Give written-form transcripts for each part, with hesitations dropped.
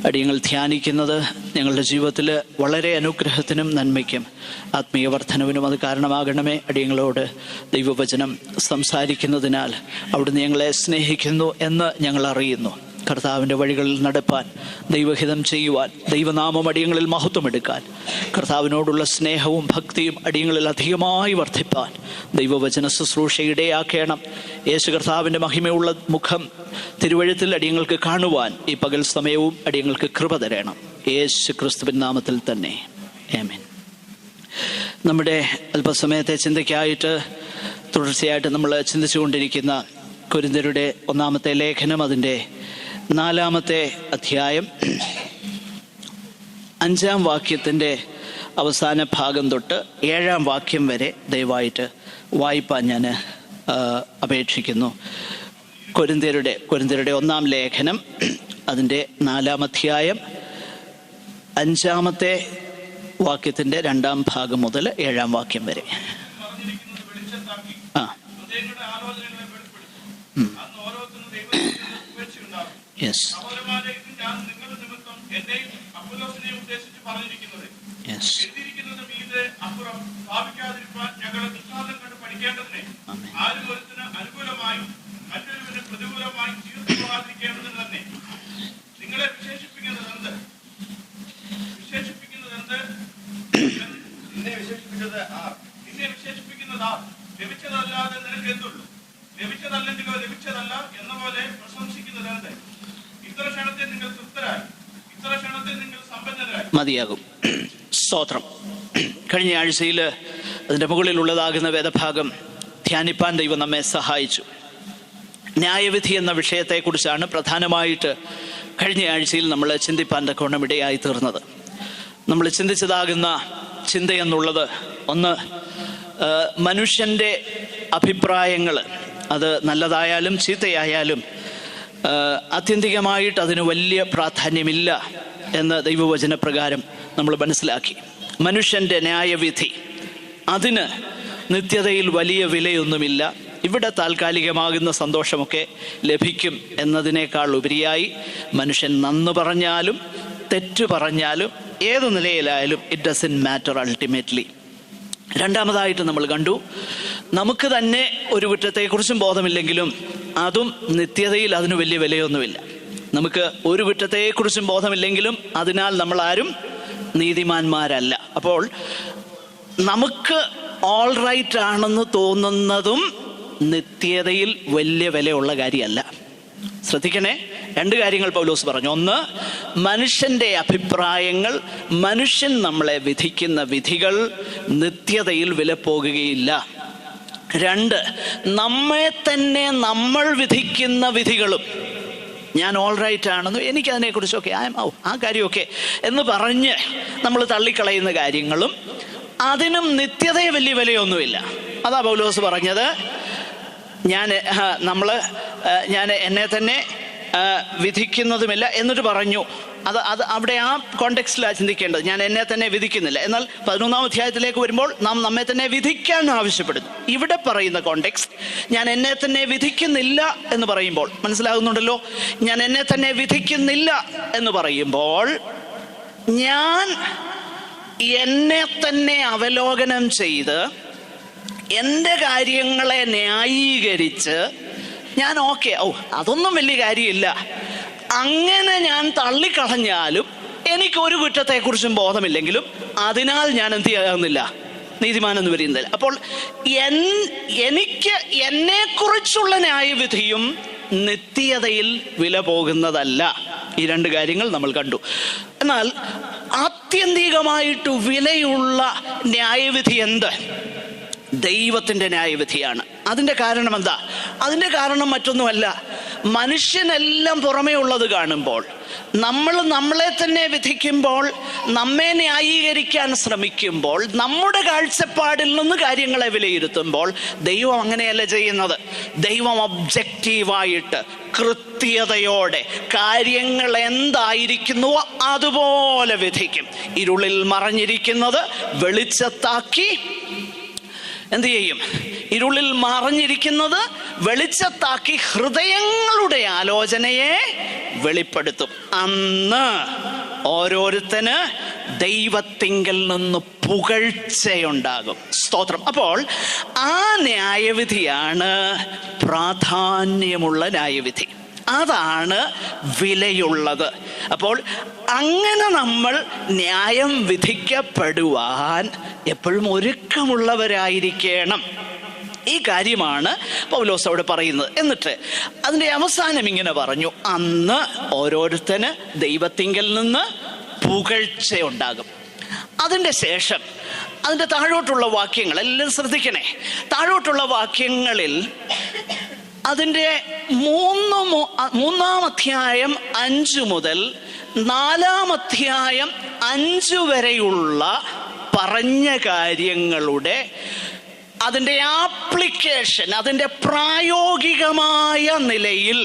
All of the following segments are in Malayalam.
അടിയങ്ങൾ ധ്യാനിക്കുന്നത് ഞങ്ങളുടെ ജീവിതത്തിൽ വളരെ അനുഗ്രഹത്തിനും നന്മയ്ക്കും ആത്മീയ വർധനവിനും അത് കാരണമാകണമേ. അടിയങ്ങളോട് ദൈവവചനം സംസാരിക്കുന്നതിനാൽ അവിടുന്ന് ഞങ്ങളെ സ്നേഹിക്കുന്നു എന്ന് ഞങ്ങൾ അറിയുന്നു. കർത്താവിൻ്റെ വഴികളിൽ നടപ്പാൻ, ദൈവഹിതം ചെയ്യുവാൻ, ദൈവനാമം അടിയങ്ങളിൽ മഹത്വമെടുക്കാൻ, കർത്താവിനോടുള്ള സ്നേഹവും ഭക്തിയും അടിയങ്ങളിൽ അധികമായി വർദ്ധിപ്പാൻ ദൈവവചന ശുശ്രൂഷ ഇടയാക്കണം. യേശു കർത്താവിൻ്റെ മഹിമയുള്ള മുഖം തിരുവഴുത്തിൽ അടിയങ്ങൾക്ക് കാണുവാൻ ഈ പകൽ സമയവും അടിയങ്ങൾക്ക് കൃപ തരണം. യേശു ക്രിസ്തുവിൻ നാമത്തിൽ തന്നെ ആമേൻ. നമ്മുടെ അല്പസമയത്തെ ചിന്തയ്ക്കായിട്ട് തുടർച്ചയായിട്ട് നമ്മൾ ചിന്തിച്ചുകൊണ്ടിരിക്കുന്ന കൊരിന്ത്യരുടെ ഒന്നാമത്തെ ലേഖനം, അതിൻ്റെ 4-ാമത്തെ അധ്യായം 5-ാം വാക്യത്തിൻ്റെ അവസാന ഭാഗം തൊട്ട് 7-ാം വാക്യം വരെ ദയവായിട്ട് വായിപ്പാൻ ഞാൻ അപേക്ഷിക്കുന്നു. കൊരിന്ത്യരുടെ 1-ാം ലേഖനം, അതിൻ്റെ 4-ാം അധ്യായം 5-ാമത്തെ വാക്യത്തിൻ്റെ 2-ാം ഭാഗം മുതൽ 7-ാം വാക്യം വരെ. Yes. Yes. മതിയാകും. സ്തോത്രം. കഴിഞ്ഞ ആഴ്ചയിൽ അതിൻ്റെ മുകളിലുള്ളതാകുന്ന വേദഭാഗം ധ്യാനിപ്പാൻ ദൈവം നമ്മെ സഹായിച്ചു. ന്യായവിധി എന്ന വിഷയത്തെക്കുറിച്ചാണ് പ്രധാനമായിട്ട് കഴിഞ്ഞ ആഴ്ചയിൽ നമ്മൾ ചിന്തിപ്പാൻ തക്കവണ്ണം ഇടയായി തീർന്നത്. നമ്മൾ ചിന്തിച്ചതാകുന്ന ചിന്തയെന്നുള്ളത്, ഒന്ന്, മനുഷ്യൻ്റെ അഭിപ്രായങ്ങൾ, അത് നല്ലതായാലും ചീത്തയായാലും ആത്യന്തികമായിട്ട് അതിന് വലിയ പ്രാധാന്യമില്ല എന്ന് ദൈവവചനപ്രകാരം നമ്മൾ മനസ്സിലാക്കി. മനുഷ്യൻ്റെ ന്യായവിധി, അതിന് നിത്യതയിൽ വലിയ വിലയൊന്നുമില്ല. ഇവിടെ താൽക്കാലികമാകുന്ന സന്തോഷമൊക്കെ ലഭിക്കും എന്നതിനേക്കാൾ ഉപരിയായി മനുഷ്യൻ നന്ന് പറഞ്ഞാലും തെറ്റു പറഞ്ഞാലും ഏതു നിലയിലായാലും ഇറ്റ് ഡസൻറ്റ് മാറ്റർ അൾട്ടിമേറ്റ്ലി. രണ്ടാമതായിട്ട് നമ്മൾ കണ്ടു, നമുക്ക് തന്നെ ഒരു കുറ്റത്തെക്കുറിച്ചും ബോധമില്ലെങ്കിലും അതും നിത്യതയിൽ അതിന് വലിയ വിലയൊന്നുമില്ല. നമുക്ക് ഒരു കുറ്റത്തെക്കുറിച്ചും ബോധമില്ലെങ്കിലും അതിനാൽ നമ്മൾ ആരും നീതിമാന്മാരല്ല. അപ്പോൾ നമുക്ക് ഓൾ റൈറ്റ് ആണെന്ന് തോന്നുന്നതും നിത്യതയിൽ വലിയ വിലയുള്ള കാര്യമല്ല. ശ്രദ്ധിക്കണേ, 2 കാര്യങ്ങൾ പൗലോസ് പറഞ്ഞു. ഒന്ന്, മനുഷ്യൻ്റെ അഭിപ്രായങ്ങൾ, മനുഷ്യൻ നമ്മളെ വിധിക്കുന്ന വിധികൾ നിത്യതയിൽ വില പോകുകയില്ല. 2, നമ്മെ തന്നെ നമ്മൾ വിധിക്കുന്ന വിധികളും, ഞാൻ ഓൾ റൈറ്റ് ആണെന്നും എനിക്കതിനെക്കുറിച്ചൊക്കെ ആ കാര്യമൊക്കെ എന്ന് പറഞ്ഞ് നമ്മൾ തള്ളിക്കളയുന്ന കാര്യങ്ങളും, അതിനും നിത്യതയെ വലിയ വിലയൊന്നുമില്ല. അതാ പൗലോസ് പറഞ്ഞത്. ഞാൻ എന്നെ തന്നെ വിധിക്കുന്നതുമില്ല എന്നിട്ട് പറഞ്ഞു. അത് അവിടെ ആ കോണ്ടെക്സ്റ്റിലാണ് ചിന്തിക്കേണ്ടത്. ഞാൻ എന്നെ തന്നെ വിധിക്കുന്നില്ല. എന്നാൽ 11-ാം അധ്യായത്തിലേക്ക് വരുമ്പോൾ നാം നമ്മെ തന്നെ വിധിക്കാൻ ആവശ്യപ്പെടുന്നു. ഇവിടെ പറയുന്ന കോണ്ടെക്സ്റ്റ്, ഞാൻ എന്നെ തന്നെ വിധിക്കുന്നില്ല എന്ന് പറയുമ്പോൾ, മനസ്സിലാകുന്നുണ്ടല്ലോ, ഞാൻ എന്നെ തന്നെ വിധിക്കുന്നില്ല എന്ന് പറയുമ്പോൾ ഞാൻ എന്നെ തന്നെ അവലോകനം ചെയ്ത് എൻ്റെ കാര്യങ്ങളെ ന്യായീകരിച്ച് ഞാൻ അതൊന്നും വലിയ കാര്യമില്ല, അങ്ങനെ ഞാൻ തള്ളിക്കളഞ്ഞാലും എനിക്കൊരു കുറ്റത്തെക്കുറിച്ചും ബോധമില്ലെങ്കിലും അതിനാൽ ഞാൻ എന്ത് ചെയ്യാവുന്നില്ല, നീതിമാനെന്ന് വരുന്നില്ല. അപ്പോൾ എനിക്ക് എന്നെക്കുറിച്ചുള്ള ന്യായവിധിയും നിത്യതയിൽ വില പോകുന്നതല്ല. ഈ 2 കാര്യങ്ങൾ നമ്മൾ കണ്ടു. എന്നാൽ ആത്യന്തികമായിട്ട് വിലയുള്ള ന്യായവിധി എന്ത്? ദൈവത്തിൻ്റെ ന്യായവിധിയാണ്. അതിൻ്റെ കാരണം എന്താ? അതിൻ്റെ കാരണം മറ്റൊന്നുമല്ല, മനുഷ്യനെല്ലാം പുറമേ ഉള്ളത് കാണുമ്പോൾ, നമ്മൾ നമ്മളെ തന്നെ വിധിക്കുമ്പോൾ, നമ്മെ ന്യായീകരിക്കാൻ ശ്രമിക്കുമ്പോൾ, നമ്മുടെ കാഴ്ചപ്പാടിൽ നിന്ന് കാര്യങ്ങളെ വിലയിരുത്തുമ്പോൾ, ദൈവം അങ്ങനെയല്ല ചെയ്യുന്നത്. ദൈവം ഒബ്ജക്റ്റീവായിട്ട് കൃത്യതയോടെ കാര്യങ്ങൾ എന്തായിരിക്കുന്നുവോ അതുപോലെ വിധിക്കും. ഇരുളിൽ മറഞ്ഞിരിക്കുന്നത് വെളിച്ചത്താക്കി എന്ത് ചെയ്യും? ഇരുളിൽ മറഞ്ഞിരിക്കുന്നത് വെളിച്ചത്താക്കി ഹൃദയങ്ങളുടെ ആലോചനയെ വെളിപ്പെടുത്തും. അന്ന് ഓരോരുത്തന് ദൈവത്തിങ്കൽ നിന്ന് പുകഴ്ചയുണ്ടാകും. സ്തോത്രം. അപ്പോൾ ആ ന്യായവിധിയാണ് പ്രാധാന്യമുള്ള ന്യായവിധി. അതാണ് വിലയുള്ളത്. അപ്പോൾ അങ്ങനെ നമ്മൾ ന്യായം വിധിക്കപ്പെടുവാൻ എപ്പോഴും ഒരുക്കമുള്ളവരായിരിക്കണം. ഈ കാര്യമാണ് പൗലോസ് അവിടെ പറയുന്നത്. എന്നിട്ട് അതിൻ്റെ അവസാനം ഇങ്ങനെ പറഞ്ഞു, അന്ന് ഓരോരുത്തന് ദൈവത്തിങ്കൽ നിന്ന് പുകഴ്ചയുണ്ടാകും. അതിൻ്റെ ശേഷം അതിൻ്റെ താഴോട്ടുള്ള വാക്യങ്ങൾ എല്ലാം ശ്രദ്ധിക്കണേ. താഴോട്ടുള്ള വാക്യങ്ങളിൽ അതിൻ്റെ 3-ാം അധ്യായം 5 മുതൽ 4-ാം അധ്യായം 5 വരെയുള്ള പറഞ്ഞ കാര്യങ്ങളുടെ അതിൻ്റെ ആപ്ലിക്കേഷൻ, അതിൻ്റെ പ്രായോഗികമായ നിലയിൽ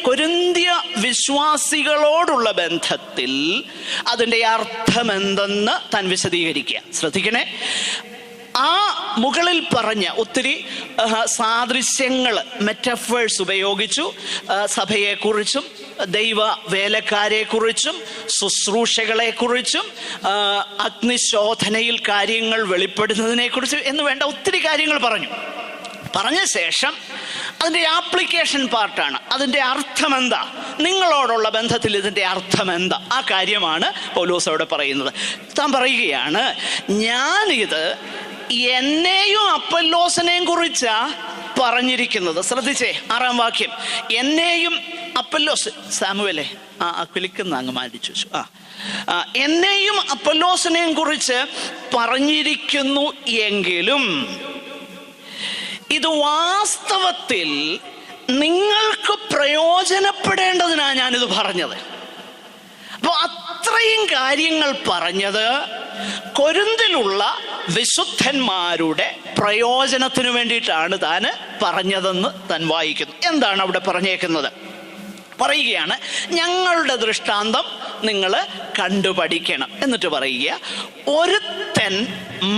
കൊരിന്ത്യ വിശ്വാസികളോടുള്ള ബന്ധത്തിൽ അതിൻ്റെ അർത്ഥമെന്തെന്ന് താൻ വിശദീകരിക്കുക. ശ്രദ്ധിക്കണേ. ആ മുകളിൽ പറഞ്ഞ ഒത്തിരി സാദൃശ്യങ്ങൾ, മെറ്റഫേഴ്സ് ഉപയോഗിച്ചു. സഭയെക്കുറിച്ചും ദൈവ വേലക്കാരെക്കുറിച്ചും ശുശ്രൂഷകളെക്കുറിച്ചും അഗ്നിശോധനയിൽ കാര്യങ്ങൾ വെളിപ്പെടുന്നതിനെക്കുറിച്ചും എന്ന് വേണ്ട ഒത്തിരി കാര്യങ്ങൾ പറഞ്ഞ ശേഷം അതിൻ്റെ ആപ്ലിക്കേഷൻ പാർട്ടാണ്. അതിൻ്റെ അർത്ഥമെന്താ, നിങ്ങളോടുള്ള ബന്ധത്തിൽ ഇതിൻ്റെ അർത്ഥമെന്താ, ആ കാര്യമാണ് പൗലോസ് അവിടെ പറയുന്നത്. താൻ പറയുകയാണ്, ഞാനിത് എന്നെയും അപ്പൊല്ലോസിനെയും കുറിച്ചാ പറഞ്ഞിരിക്കുന്നത്. ശ്രദ്ധിച്ചേ, 6-ാം വാക്യം. എന്നെയും അപ്പൊല്ലോസ്, സാമുവേലേ വിളിക്കുന്ന അങ്ങ് മാറ്റിച്ചു. എന്നെയും അപ്പൊല്ലോസിനെയും കുറിച്ച് പറഞ്ഞിരിക്കുന്നു എങ്കിലും ഇത് വാസ്തവത്തിൽ നിങ്ങൾക്ക് പ്രയോജനപ്പെടേണ്ടതിനാണ് ഞാനിത് പറഞ്ഞത്. അപ്പോൾ അത്രയും കാര്യങ്ങൾ പറഞ്ഞത് കൊരിന്തിലുള്ള വിശുദ്ധന്മാരുടെ പ്രയോജനത്തിനു വേണ്ടിയിട്ടാണ് താൻ പറഞ്ഞതെന്ന് താൻ വായിക്കുന്നു. എന്താണ് അവിടെ പറഞ്ഞേക്കുന്നത്? പറയുകയാണ്, ഞങ്ങളുടെ ദൃഷ്ടാന്തം നിങ്ങൾ കണ്ടുപഠിക്കണം. എന്നിട്ട് പറയുക, ഒരുത്തൻ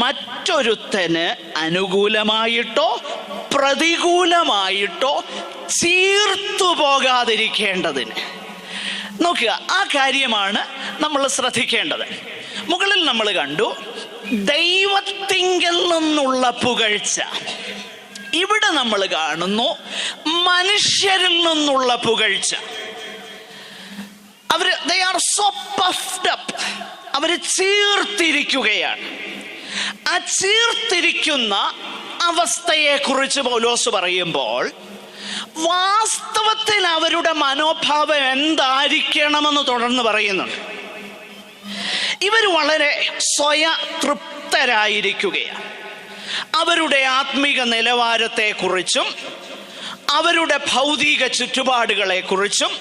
മറ്റൊരുത്തന് അനുകൂലമായിട്ടോ പ്രതികൂലമായിട്ടോ ചീർത്തു പോകാതിരിക്കേണ്ടതിന്. നോക്കുക, ആ കാര്യമാണ് നമ്മൾ ശ്രദ്ധിക്കേണ്ടത്. മുകളിൽ നമ്മൾ കണ്ടു ദൈവത്തിങ്കൽ നിന്നുള്ള പുകഴ്ച. ഇവിടെ നമ്മൾ കാണുന്നു മനുഷ്യരിൽ നിന്നുള്ള പുകഴ്ച. they are so puffed up. അവർ ചീർത്തിരിക്കുകയാണ്. ആ ചീർത്തിരിക്കുന്ന അവസ്ഥയെ കുറിച്ച് പൗലോസ് പറയുമ്പോൾ വാസ്തവത്തിൽ അവരുടെ മനോഭാവം എന്തായിരിക്കണമെന്ന് തുടർന്ന് പറയുന്നുണ്ട്. ഇവർ വളരെ സ്വയതൃപ്തരായിരിക്കുകയാണ്. അവരുടെ ആത്മീക നിലവാരത്തെക്കുറിച്ചും അവരുടെ ഭൗതിക ചുറ്റുപാടുകളെക്കുറിച്ചും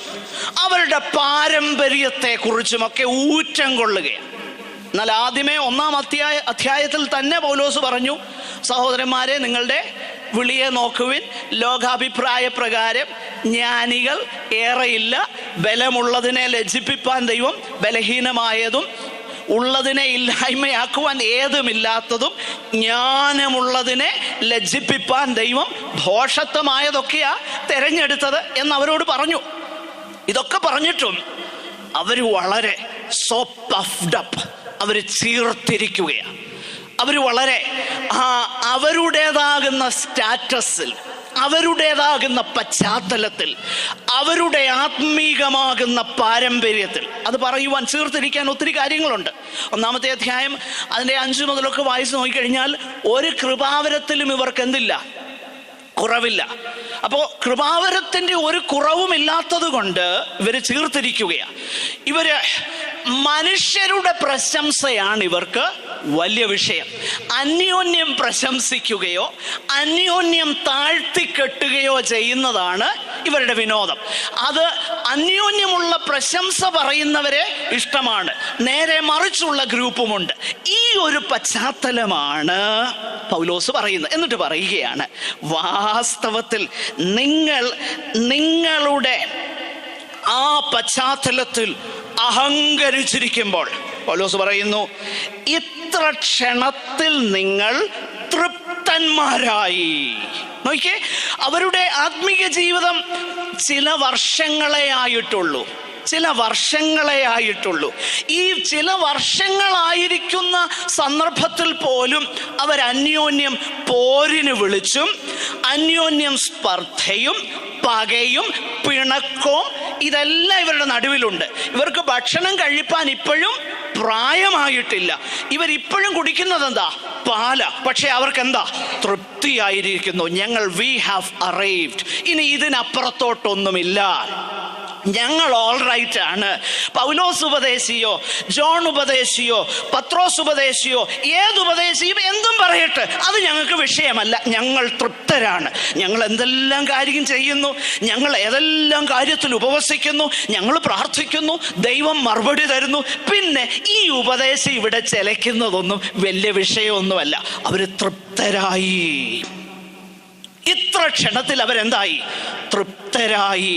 അവരുടെ പാരമ്പര്യത്തെക്കുറിച്ചുമൊക്കെ ഊറ്റം കൊള്ളുകയാണ്. എന്നാൽ ആദ്യമേ 1-ാം അധ്യായത്തിൽ തന്നെ പൗലോസ് പറഞ്ഞു, സഹോദരന്മാരെ, നിങ്ങളുടെ വിളിയെ നോക്കുവിൻ, ലോകാഭിപ്രായ പ്രകാരം ജ്ഞാനികൾ ഏറെയില്ല, ബലമുള്ളതിനെ ലജ്ജിപ്പിപ്പാൻ ദൈവം ബലഹീനമായതും ഉള്ളതിനെ ഇല്ലായ്മയാക്കുവാൻ ഏതുമില്ലാത്തതും ജ്ഞാനമുള്ളതിനെ ലജ്ജിപ്പിപ്പാൻ ദൈവം ഭോഷത്വമായതൊക്കെയാ തെരഞ്ഞെടുത്തത് എന്നവരോട് പറഞ്ഞു. ഇതൊക്കെ പറഞ്ഞിട്ടും അവർ വളരെ സോ പഫ്ഡ് അപ്പ്, അവർ ചീർത്തിരിക്കുകയാണ്. അവർ വളരെ അവരുടേതാകുന്ന സ്റ്റാറ്റസിൽ, അവരുടേതാകുന്ന പശ്ചാത്തലത്തിൽ, അവരുടെ ആത്മീകമാകുന്ന പാരമ്പര്യത്തിൽ അത് പറയുവാൻ ചീർത്തിരിക്കാൻ ഒത്തിരി കാര്യങ്ങളുണ്ട്. 1-ാമത്തെ അധ്യായം അതിൻ്റെ 5 മുതലൊക്കെ വായിച്ചു നോക്കിക്കഴിഞ്ഞാൽ ഒരു കൃപാവരത്തിലും ഇവർക്ക് എന്തില്ല, കുറവില്ല. അപ്പോൾ കൃപാവരത്തിൻ്റെ ഒരു കുറവുമില്ലാത്തത് കൊണ്ട് ഇവർ ചീർത്തിരിക്കുകയാണ്. ഇവര് മനുഷ്യരുടെ പ്രശംസയാണ് ഇവർക്ക് വലിയ വിഷയം. അന്യോന്യം പ്രശംസിക്കുകയോ അന്യോന്യം താഴ്ത്തിക്കെട്ടുകയോ ചെയ്യുന്നതാണ് ഇവരുടെ വിനോദം. അത് അന്യോന്യമുള്ള പ്രശംസ പറയുന്നവരെ ഇഷ്ടമാണ്, നേരെ മറിച്ചുള്ള ഗ്രൂപ്പുമുണ്ട്. ഈ ഒരു പശ്ചാത്തലമാണ് പൗലോസ് പറയുന്നത്. എന്നിട്ട് പറയുകയാണ്, വാസ്തവത്തിൽ നിങ്ങളുടെ ആ പശ്ചാത്തലത്തിൽ അഹങ്കരിച്ചിരിക്കുമ്പോൾ പൗലോസ് പറയുന്നു, ഇത്ര ക്ഷണത്തിൽ നിങ്ങൾ തൃപ്തന്മാരായി. നോക്കിയേ, അവരുടെ ആത്മീയ ജീവിതം ചില വർഷങ്ങളെ ആയിട്ടുള്ളൂ. ഈ ചില വർഷങ്ങളായിരിക്കുന്ന സന്ദർഭത്തിൽ പോലും അവർ അന്യോന്യം പോരിന് വിളിച്ചും അന്യോന്യം സ്പർദ്ധയും പകയും പിണക്കവും ഇതെല്ലാം ഇവരുടെ നടുവിലുണ്ട്. ഇവർക്ക് ഭക്ഷണം കഴിപ്പാൻ ഇപ്പോഴും പ്രായമായിട്ടില്ല. ഇവരിപ്പോഴും കുടിക്കുന്നത് എന്താ? പാല. പക്ഷെ അവർക്ക് എന്താ? തൃപ്തിയായിരിക്കുന്നു. ഞങ്ങൾ വി ഹാവ് അറൈവ്ഡ്. ഇനി ഇതിനപ്പുറത്തോട്ടൊന്നുമില്ല, ഞങ്ങൾ ഓൾ റൈറ്റ് ആണ്. പൗലോസ് ഉപദേശിയോ ജോൺ ഉപദേശിയോ പത്രോസ് ഉപദേശിയോ ഏതുപദേശിയും എന്തും പറയട്ടെ, അത് ഞങ്ങൾക്ക് വിഷയമല്ല. ഞങ്ങൾ തൃപ്തരാണ്. ഞങ്ങൾ എന്തെല്ലാം കാര്യം ചെയ്യുന്നു, ഞങ്ങൾ ഏതെല്ലാം കാര്യത്തിൽ ഉപവസിക്കുന്നു, ഞങ്ങൾ പ്രാർത്ഥിക്കുന്നു, ദൈവം മറുപടി തരുന്നു. പിന്നെ ഈ ഉപദേശം ഇവിടെ ചെലക്കുന്നതൊന്നും വലിയ വിഷയമൊന്നുമല്ല. അവർ തൃപ്തരായി. ഇത്ര ക്ഷണത്തിൽ അവരെന്തായി? തൃപ്തരായി.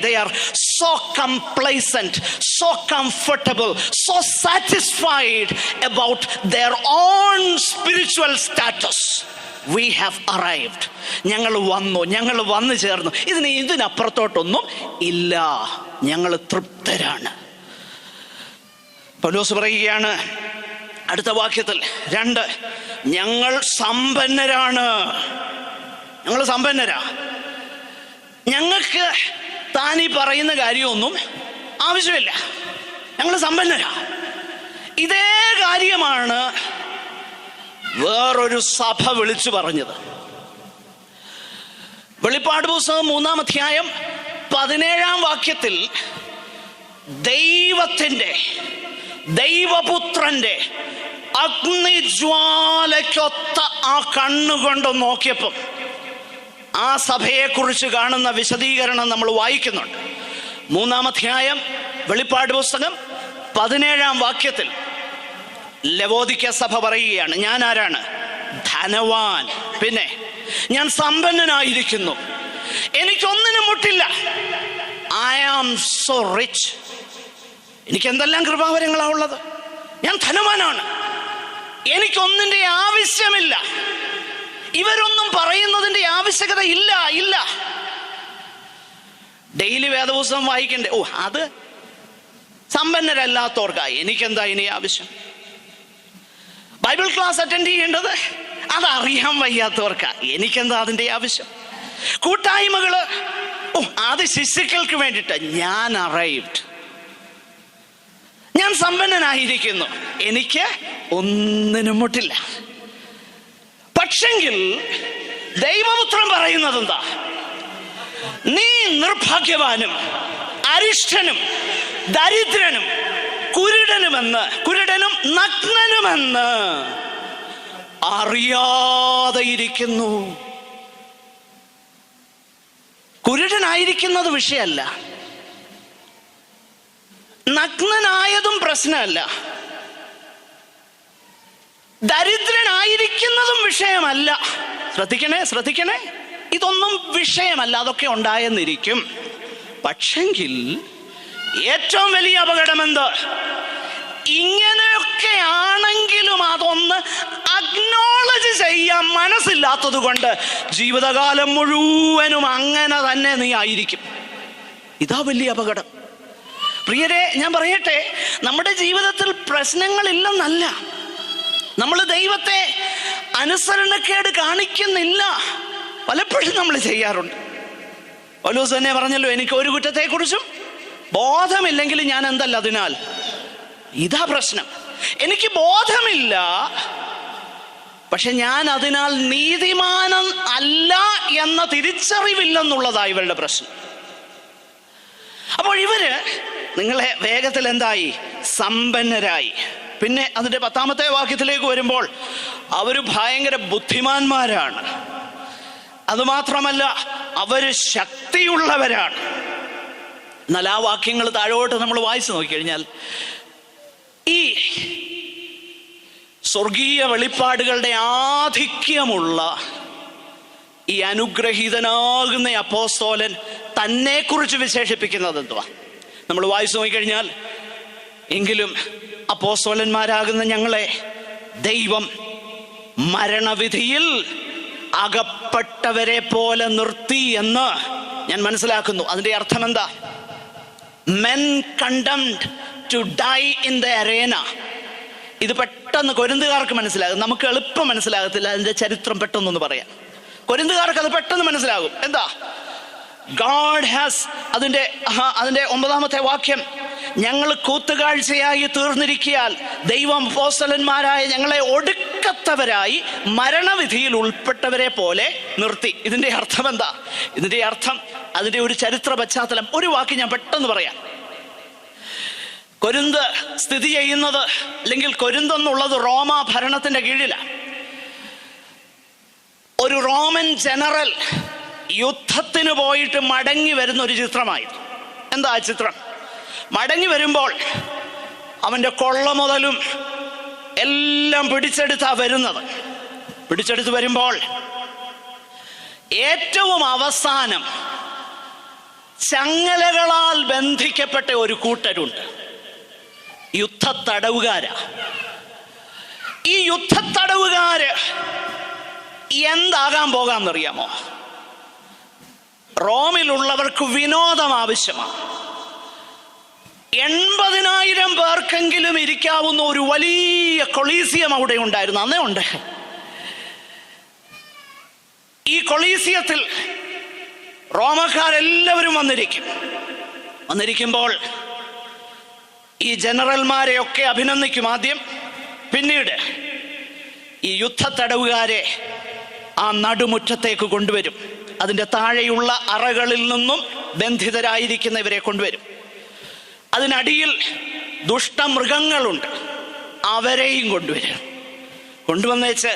They are so complacent, so comfortable, so satisfied about their own spiritual status. We have arrived. ഞങ്ങൾ വന്നു ചേർന്നു. ഇതിനപ്പുറത്തോട്ടൊന്നും ഇല്ല. ഞങ്ങൾ തൃപ്തരാണ്. പൗലോസ് പറയുകയാണ് അടുത്ത വാക്യത്തിൽ 2, ഞങ്ങൾ സമ്പന്നരാണ്. ഞങ്ങൾക്ക് താനീ പറയുന്ന കാര്യമൊന്നും ആവശ്യമില്ല. ഞങ്ങൾ സമ്പന്നരാ. ഇതേ കാര്യമാണ് വേറൊരു സഭ വിളിച്ചു പറഞ്ഞത്. വെളിപ്പാട് പുസ്തകം 3-ാം അധ്യായം 17-ാം വാക്യത്തിൽ ദൈവപുത്രന്റെ അഗ്നിജ്വാലയ്ക്കൊത്ത ആ കണ്ണുകൊണ്ട് നോക്കിയപ്പം ആ സഭയെക്കുറിച്ച് കാണുന്ന വിശദീകരണം നമ്മൾ വായിക്കുന്നുണ്ട്. 3-ാം അധ്യായം വെളിപ്പാട് പുസ്തകം 17-ാം വാക്യത്തിൽ ലവോദിക്ക സഭ പറയുകയാണ്, ഞാൻ ആരാണ്? ധനവാൻ. പിന്നെ ഞാൻ സമ്പന്നനായിരിക്കുന്നു, എനിക്കൊന്നിനും മുട്ടില്ല. I am so rich. എനിക്ക് എന്തെല്ലാം കൃപാവരങ്ങളാണ് ഉള്ളത്. ഞാൻ ധനവാനാണ്, എനിക്കൊന്നിൻ്റെ ആവശ്യമില്ല. ഇവരൊന്നും പറയുന്നതിൻ്റെ ആവശ്യകത ഇല്ല. ഡെയിലി വേദപുസ്തകം വായിക്കണ്ടേ? അത് സമ്പന്നരല്ലാത്തവർക്കായി. എനിക്കെന്താ ഇനി ആവശ്യം? ബൈബിൾ ക്ലാസ് അറ്റൻഡ് ചെയ്യേണ്ടത് അതറിയാൻ വയ്യാത്തവർക്കാ. എനിക്കെന്താ അതിൻ്റെ ആവശ്യം? കൂട്ടായ്മകള് അത് ശിശുക്കൾക്ക് വേണ്ടിയിട്ട്. ഞാൻ അറൈവ്ഡ്, ഞാൻ സമ്പന്നനായിരിക്കുന്നു, എനിക്ക് ഒന്നിനും മുട്ടില്ല. പക്ഷെങ്കിൽ ദൈവപുത്രൻ പറയുന്നത് എന്താ? നീ നിർഭാഗ്യവാനും അരിഷ്ടനും ദരിദ്രനും കുരുടനും നഗ്നനുമെന്ന് അറിയാതെ ഇരിക്കുന്നു. കുരുടനായിരിക്കുന്നത് വിഷയമല്ല, നഗ്നനായതും പ്രശ്നമല്ല, ദരിദ്രനായിരിക്കുന്നതും വിഷയമല്ല. ശ്രദ്ധിക്കണേ, ഇതൊന്നും വിഷയമല്ല. അതൊക്കെ ഉണ്ടായെന്നിരിക്കും. പക്ഷെങ്കിൽ ഏറ്റവും വലിയ അപകടം എന്ത്? ഇങ്ങനെയൊക്കെ ആണെങ്കിലും അതൊന്ന് അക്നോളജ് ചെയ്യാൻ മനസ്സില്ലാത്തത് കൊണ്ട് ജീവിതകാലം മുഴുവനും അങ്ങനെ തന്നെ നീ ആയിരിക്കും. ഇതാ വലിയ അപകടം. പ്രിയരെ, ഞാൻ പറയട്ടെ, നമ്മുടെ ജീവിതത്തിൽ പ്രശ്നങ്ങളില്ലെന്നല്ല, നമ്മൾ ദൈവത്തെ അനുസരണക്കേട് കാണിക്കുന്നില്ല. പലപ്പോഴും നമ്മൾ ചെയ്യാറുണ്ട്. പൗലോസ് തന്നെ പറഞ്ഞല്ലോ, എനിക്ക് ഒരു കുറ്റത്തെക്കുറിച്ചും ബോധമില്ലെങ്കിൽ ഞാൻ എന്തല്ല അതിനാൽ. ഇതാ പ്രശ്നം. എനിക്ക് ബോധമില്ല, പക്ഷെ ഞാൻ അതിനാൽ നീതിമാനം അല്ല എന്ന തിരിച്ചറിവില്ലെന്നുള്ളതാ ഇവരുടെ പ്രശ്നം. അപ്പോൾ ഇവര് നിങ്ങളെ വേഗത്തിൽ എന്തായി? സമ്പന്നരായി. പിന്നെ അതിൻ്റെ 10-ാമത്തെ വാക്യത്തിലേക്ക് വരുമ്പോൾ അവര് ഭയങ്കര ബുദ്ധിമാന്മാരാണ്. അതുമാത്രമല്ല, അവര് ശക്തിയുള്ളവരാണ്. എന്നാൽ ആ വാക്യങ്ങൾ താഴോട്ട് നമ്മൾ വായിച്ചു നോക്കിക്കഴിഞ്ഞാൽ ഈ സ്വർഗീയ വെളിപ്പാടുകളുടെ ആധിക്യമുള്ള ഈ അനുഗ്രഹീതനാകുന്ന അപ്പോസ്തലൻ തന്നെ കുറിച്ച് വിശേഷിപ്പിക്കുന്നത് എന്തുവാ? നമ്മൾ വായിച്ചു നോക്കിക്കഴിഞ്ഞാൽ, എങ്കിലും അപ്പോസ്തലന്മാരാകുന്ന ഞങ്ങളെ ദൈവം മരണവിധിയിൽ അകപ്പെട്ടവരെ പോലെ നിർത്തി എന്ന് ഞാൻ മനസ്സിലാക്കുന്നു. അതിന്റെ അർത്ഥം എന്താ? men condemned to die in the arena. ഇത് പെട്ടെന്ന് കൊരിന്തുകാർക്ക് മനസ്സിലാകും, നമുക്ക് എളുപ്പം മനസ്സിലാകത്തില്ല. അതിന്റെ ചരിത്രം പെട്ടെന്നൊന്ന് പറയാം. കൊരിന്തുകാർക്ക് അത് പെട്ടെന്ന് മനസ്സിലാകും. എന്താ? God has, അതിന്റെ 9-ാമത്തെ വാക്യം, ഞങ്ങൾ കൂത്തുകാഴ്ചയായി തീർന്നിരിക്കയാൽ ദൈവം അപ്പോസ്തലന്മാരായ ഞങ്ങളെ ഒടുക്കത്തവരായി മരണവിധിയിൽ ഉൾപ്പെട്ടവരെ പോലെ നിർത്തി. ഇതിന്റെ അർത്ഥം എന്താ? ഇതിന്റെ അർത്ഥം, അതിന്റെ ഒരു ചരിത്ര പശ്ചാത്തലം ഒരു വാക്ക് ഞാൻ പെട്ടെന്ന് പറയാം. കൊരിന്ത് സ്ഥിതി ചെയ്യുന്നത്, അല്ലെങ്കിൽ കൊരിന്ത് എന്നുള്ളത് റോമ ഭരണത്തിന്റെ കീഴിലാണ്. ഒരു റോമൻ ജനറൽ യുദ്ധത്തിന് പോയിട്ട് മടങ്ങി വരുന്ന ഒരു ചിത്രമായിരുന്നു. എന്താ ആ ചിത്രം? മടങ്ങി വരുമ്പോൾ അവന്റെ കൊള്ള മുതലും എല്ലാം പിടിച്ചെടുത്താ വരുന്നത്. പിടിച്ചെടുത്ത് വരുമ്പോൾ ഏറ്റവും അവസാനം ചങ്ങലകളാൽ ബന്ധിക്കപ്പെട്ട ഒരു കൂട്ടരുണ്ട്, യുദ്ധത്തടവുകാരാ. ഈ യുദ്ധത്തടവുകാര് എന്താകാൻ പോകാമെന്നറിയാമോ? റോമിലുള്ളവർക്ക് വിനോദം ആവശ്യമാണ്. 80,000 പേർക്കെങ്കിലും ഇരിക്കാവുന്ന ഒരു വലിയ കൊളീസിയം അവിടെ ഉണ്ടായിരുന്നു, അന്നേ ഉണ്ട്. ഈ കൊളീസിയത്തിൽ റോമക്കാരെല്ലാവരും വന്നിരിക്കുമ്പോൾ ഈ ജനറൽമാരെയൊക്കെ അഭിനന്ദിക്കും ആദ്യം. പിന്നീട് ഈ യുദ്ധത്തടവുകാരെ ആ നടുമുറ്റത്തേക്ക് കൊണ്ടുവരും. അതിൻ്റെ താഴെയുള്ള അറകളിൽ നിന്നും ബന്ധിതരായിരിക്കുന്നവരെ കൊണ്ടുവരും. അതിനടിയിൽ ദുഷ്ടമൃഗങ്ങളുണ്ട്, അവരെയും കൊണ്ടുവന്നേച്ച്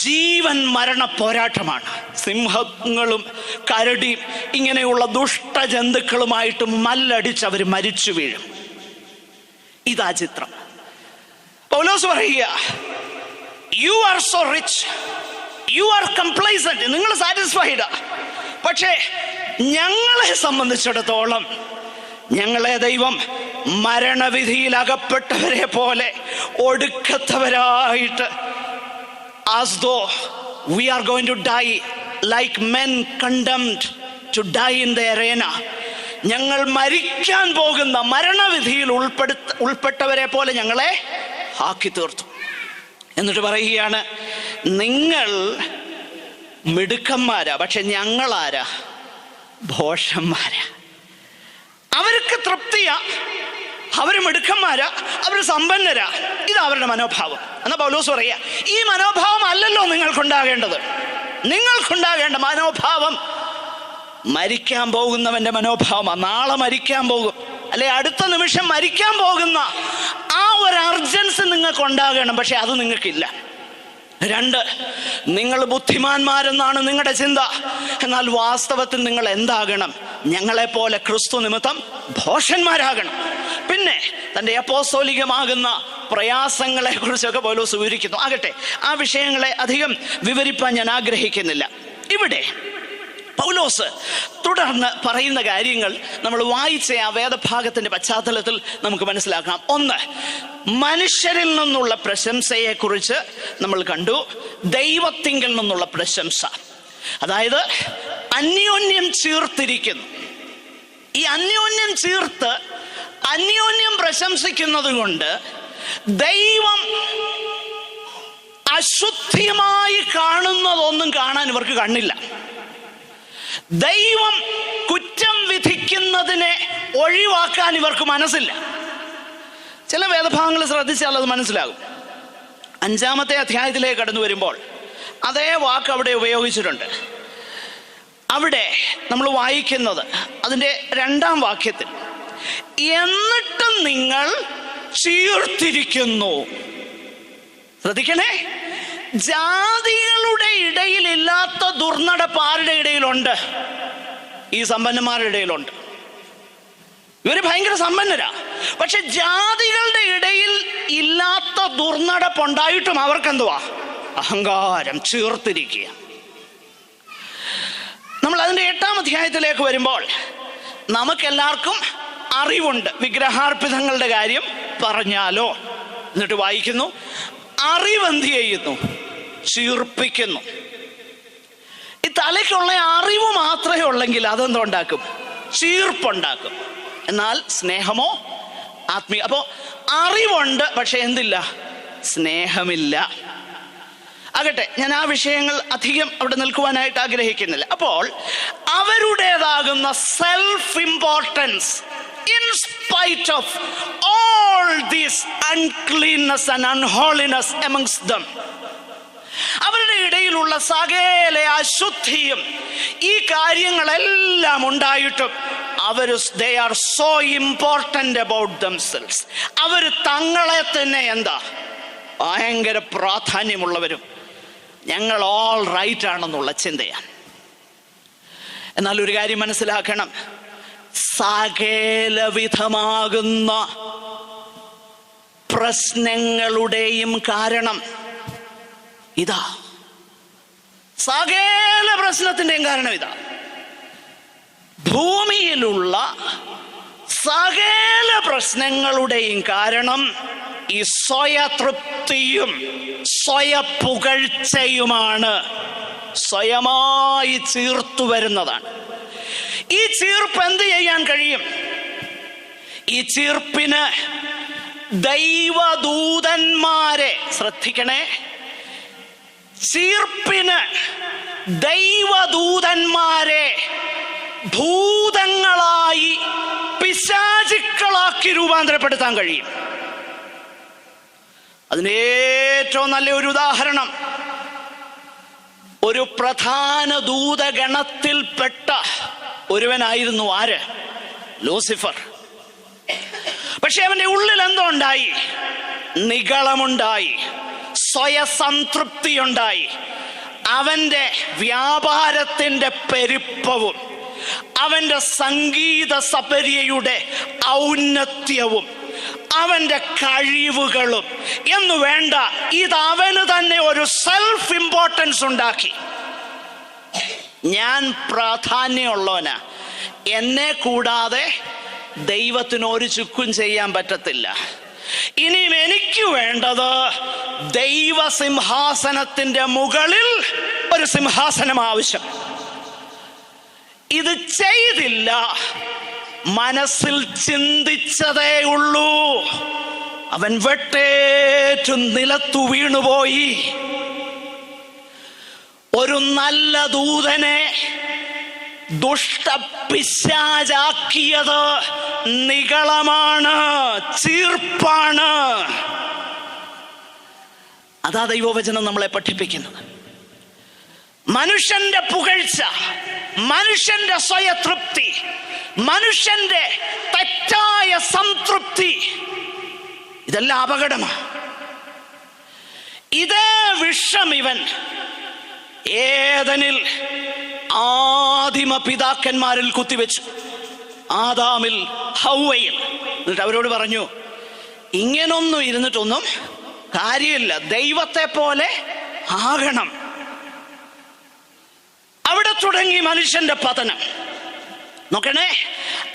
ജീവൻ മരണ പോരാട്ടമാണ്. സിംഹങ്ങളും കരടിയും ഇങ്ങനെയുള്ള ദുഷ്ടജന്തുക്കളുമായിട്ട് മല്ലടിച്ച് അവർ മരിച്ചു വീഴും. ഇതാ ചിത്രം. പൗലോസ് പറയുക, you are so rich, you are complacent, നിങ്ങൾ സാറ്റിസ്ഫൈഡാ. പക്ഷേ ഞങ്ങളെ സംബന്ധിച്ചിടത്തോളം ഞങ്ങളെ ദൈവം മരണവിധിയിൽ അകപ്പെട്ടവരെ പോലെ ഒടുക്കത്തവരായിട്ട്, as though we are going to die like men condemned to die in the arena. ഞങ്ങൾ മരിക്കാൻ പോകുന്ന മരണവിധിയിൽ ഉൾപ്പെട്ടവരെ പോലെ ഞങ്ങളെ ആക്കി തീർത്തു. എന്നിട്ട് പറയുകയാണ്, നിങ്ങൾ മിടുക്കന്മാരാ, പക്ഷെ ഞങ്ങളാരാ? ഭോഷന്മാരാ. അവർക്ക് തൃപ്തിയാ, അവർ മിടുക്കന്മാരാ, അവർ സമ്പന്നരാ. ഇതാ അവരുടെ മനോഭാവം. എന്നാ പൗലോസ് പറയാ, ഈ മനോഭാവം അല്ലല്ലോ നിങ്ങൾക്കുണ്ടാകേണ്ടത്. നിങ്ങൾക്കുണ്ടാകേണ്ട മനോഭാവം മരിക്കാൻ പോകുന്നവന്റെ മനോഭാവമാണ്. നാളെ മരിക്കാൻ പോകും, അല്ലെ അടുത്ത നിമിഷം മരിക്കാൻ പോകുന്ന ആ ഒരു അർജൻസ് നിങ്ങൾക്കുണ്ടാകണം. പക്ഷെ അത് നിങ്ങൾക്കില്ല. 2, നിങ്ങൾ ബുദ്ധിമാന്മാരെന്നാണ് നിങ്ങളുടെ ചിന്ത. എന്നാൽ വാസ്തവത്തിൽ നിങ്ങൾ എന്താകണം? ഞങ്ങളെപ്പോലെ ക്രിസ്തു നിമിത്തം ഭോഷന്മാരാകണം. പിന്നെ തൻ്റെ അപ്പോസ്തോലികമാകുന്ന പ്രയാസങ്ങളെ കുറിച്ചൊക്കെ പൗലോസ് വിവരിക്കുന്നു. ആകട്ടെ, ആ വിഷയങ്ങളെ അധികം വിവരിപ്പാൻ ഞാൻ ആഗ്രഹിക്കുന്നില്ല. ഇവിടെ പൗലോസ് തുടർന്ന് പറയുന്ന കാര്യങ്ങൾ നമ്മൾ വായിച്ച ആ വേദഭാഗത്തിന്റെ പശ്ചാത്തലത്തിൽ നമുക്ക് മനസ്സിലാക്കാം. 1, മനുഷ്യരിൽ നിന്നുള്ള പ്രശംസയെ കുറിച്ച് നമ്മൾ കണ്ടു. ദൈവത്തിങ്കിൽ നിന്നുള്ള പ്രശംസ, അതായത് അന്യോന്യം ചേർത്തിരിക്കുന്നു. ഈ അന്യോന്യം ചേർത്ത് അന്യോന്യം പ്രശംസിക്കുന്നത് കൊണ്ട് ദൈവം അശുദ്ധിയുമായി കാണുന്നതൊന്നും കാണാൻ ഇവർക്ക് കണ്ണില്ല. ദൈവം കുറ്റം വിധിക്കുന്നതിനെ ഒഴിവാക്കാൻ ഇവർക്ക് മനസ്സില്ല. ചില വേദഭാഗങ്ങൾ ശ്രദ്ധിച്ചാൽ അത് മനസ്സിലാകും. 5-ാമത്തെ അധ്യായത്തിലേക്ക് കടന്നു വരുമ്പോൾ അതേ വാക്ക് അവിടെ ഉപയോഗിച്ചിട്ടുണ്ട്. അവിടെ നമ്മൾ വായിക്കുന്നത് അതിൻ്റെ 2-ാം വാക്യത്തിൽ, എന്നിട്ടും നിങ്ങൾ ചീർത്തിരിക്കുന്നു. ശ്രദ്ധിക്കണേ, ജാതികളുടെ ഇടയിൽ ഇല്ലാത്ത ദുർനടപ്പ് ആരുടെ ഇടയിലുണ്ട്? ഈ സമ്പന്നന്മാരുടെ ഇടയിലുണ്ട്. ഇവര് ഭയങ്കര സമ്പന്നരാ. പക്ഷെ ജാതികളുടെ ഇടയിൽ ഇല്ലാത്ത ദുർനടപ്പുണ്ടായിട്ടും അവർക്കെന്തുവാ? അഹങ്കാരം, ചീർത്തിരിക്കുക. നമ്മൾ അതിൻ്റെ 8-ാം അധ്യായത്തിലേക്ക് വരുമ്പോൾ നമുക്കെല്ലാവർക്കും അറിവുണ്ട്. വിഗ്രഹാർപ്പിതങ്ങളുടെ കാര്യം പറഞ്ഞാലോ? എന്നിട്ട് വായിക്കുന്നു, അറിവെന്ത് ചെയ്യുന്നു? ചീർപ്പിക്കുന്നു. തലയ്ക്കുള്ള അറിവ് മാത്രമേ ഉള്ളെങ്കിൽ അതെന്തുണ്ടാക്കും? ചീർപ്പുണ്ടാക്കും. എന്നാൽ സ്നേഹമോ ആത്മീയ. അപ്പോ അറിവുണ്ട്, പക്ഷെ എന്തില്ല? സ്നേഹമില്ല. ആകട്ടെ, ഞാൻ ആ വിഷയങ്ങൾ അധികം അവിടെ നിൽക്കുവാനായിട്ട് ആഗ്രഹിക്കുന്നില്ല. അപ്പോൾ അവരുടേതാകുന്ന self importance, in spite of all this uncleanness and unholiness amongst them, അവരുടെ ഇടയിലുള്ള സകല അശുദ്ധിയും ഈ കാര്യങ്ങളെല്ലാം ഉണ്ടായിട്ടും they are so important about themselves. അവർ തങ്ങളെ തന്നെ ഭയങ്കര പ്രാധാന്യമുള്ളവരും ഞങ്ങൾ ഓൾ റൈറ്റ് ആണെന്നുള്ള ചിന്തയാണ്. എന്നാൽ ഒരു കാര്യം മനസ്സിലാക്കണം, സകലവിധമാകുന്ന പ്രശ്നങ്ങളുടെയും കാരണം ഇതാ. സകല പ്രശ്നത്തിന്റെയും കാരണം ഇതാ. ഭൂമിയിലുള്ള സകല പ്രശ്നങ്ങളുടെയും കാരണം ഈ സ്വയതൃപ്തിയും സ്വയപുകഴ്ചയുമാണ്. സ്വയമായി ചീർത്തു വരുന്നതാണ്. ഈ ചീർപ്പ് എന്ത് ചെയ്യാൻ കഴിയും? ഈ ചീർപ്പിന് ദൈവദൂതന്മാരെ, ശ്രദ്ധിക്കണേ, ചീർപ്പിന് ദൈവദൂതന്മാരെ ഭൂതങ്ങളായി പിശാചുക്കളാക്കി രൂപാന്തരപ്പെടുത്താൻ കഴിയും. അതിന് ഏറ്റവും നല്ല ഒരു ഉദാഹരണം, ഒരു പ്രധാന ദൂതഗണത്തിൽപ്പെട്ട ഒരുവനായിരുന്നു ആര്? ലൂസിഫർ. പക്ഷെ അവന്റെ ഉള്ളിൽ എന്തോ ഉണ്ടായി? നിഗളമുണ്ടായി, സ്വയസംതൃപ്തിയുണ്ടായി. അവന്റെ വ്യാപാരത്തിന്റെ പെരുപ്പവും അവന്റെ സംഗീത സപര്യയുടെ ഔന്നത്യവും അവന്റെ കഴിവുകളും എന്ന് വേണ്ട, ഇത് അവന് തന്നെ ഒരു സെൽഫ് ഇമ്പോർട്ടൻസ് ഉണ്ടാക്കി. ഞാൻ പ്രാധാന്യമുള്ളവനാ, എന്നെ കൂടാതെ ദൈവത്തിന് ഒരു ചുക്കും ചെയ്യാൻ പറ്റത്തില്ല. ഇനിയും എനിക്ക് വേണ്ടത് ദൈവസിംഹാസനത്തിന്റെ മുകളിൽ ഒരു സിംഹാസനം ആവശ്യം. ഇത് ചെയ്തില്ല, മനസ്സിൽ ചിന്തിച്ചതേ ഉള്ളൂ, അവൻ വെട്ടേറ്റു നിലത്തു വീണുപോയി. ഒരു നല്ല ദൂതനെ ദുഷ്ടപിശാചാക്കിയത് നിഗളമാണ്, ചീർപ്പാണ്. അതാ ദൈവവചനം നമ്മളെ പഠിപ്പിക്കുന്നത്. മനുഷ്യന്റെ പുകഴ്ച, മനുഷ്യന്റെ സ്വയതൃപ്തി, മനുഷ്യന്റെ തെറ്റായ സംതൃപ്തി, ഇതെല്ലാം അപകടമാണ്. ഇതേ വിഷം ഇവൻ ഏദനിൽ ആദിമ പിതാക്കന്മാരിൽ കുത്തിവെച്ചു, ആദാമിൽ ഹൗവയിൽ. എന്നിട്ട് അവരോട് പറഞ്ഞു, ഇങ്ങനൊന്നും ഇരുന്നിട്ടൊന്നും കാര്യമില്ല, ദൈവത്തെ പോലെ ആകണം. അവിടെ തുടങ്ങി മനുഷ്യന്റെ പതനം. നോക്കണേ,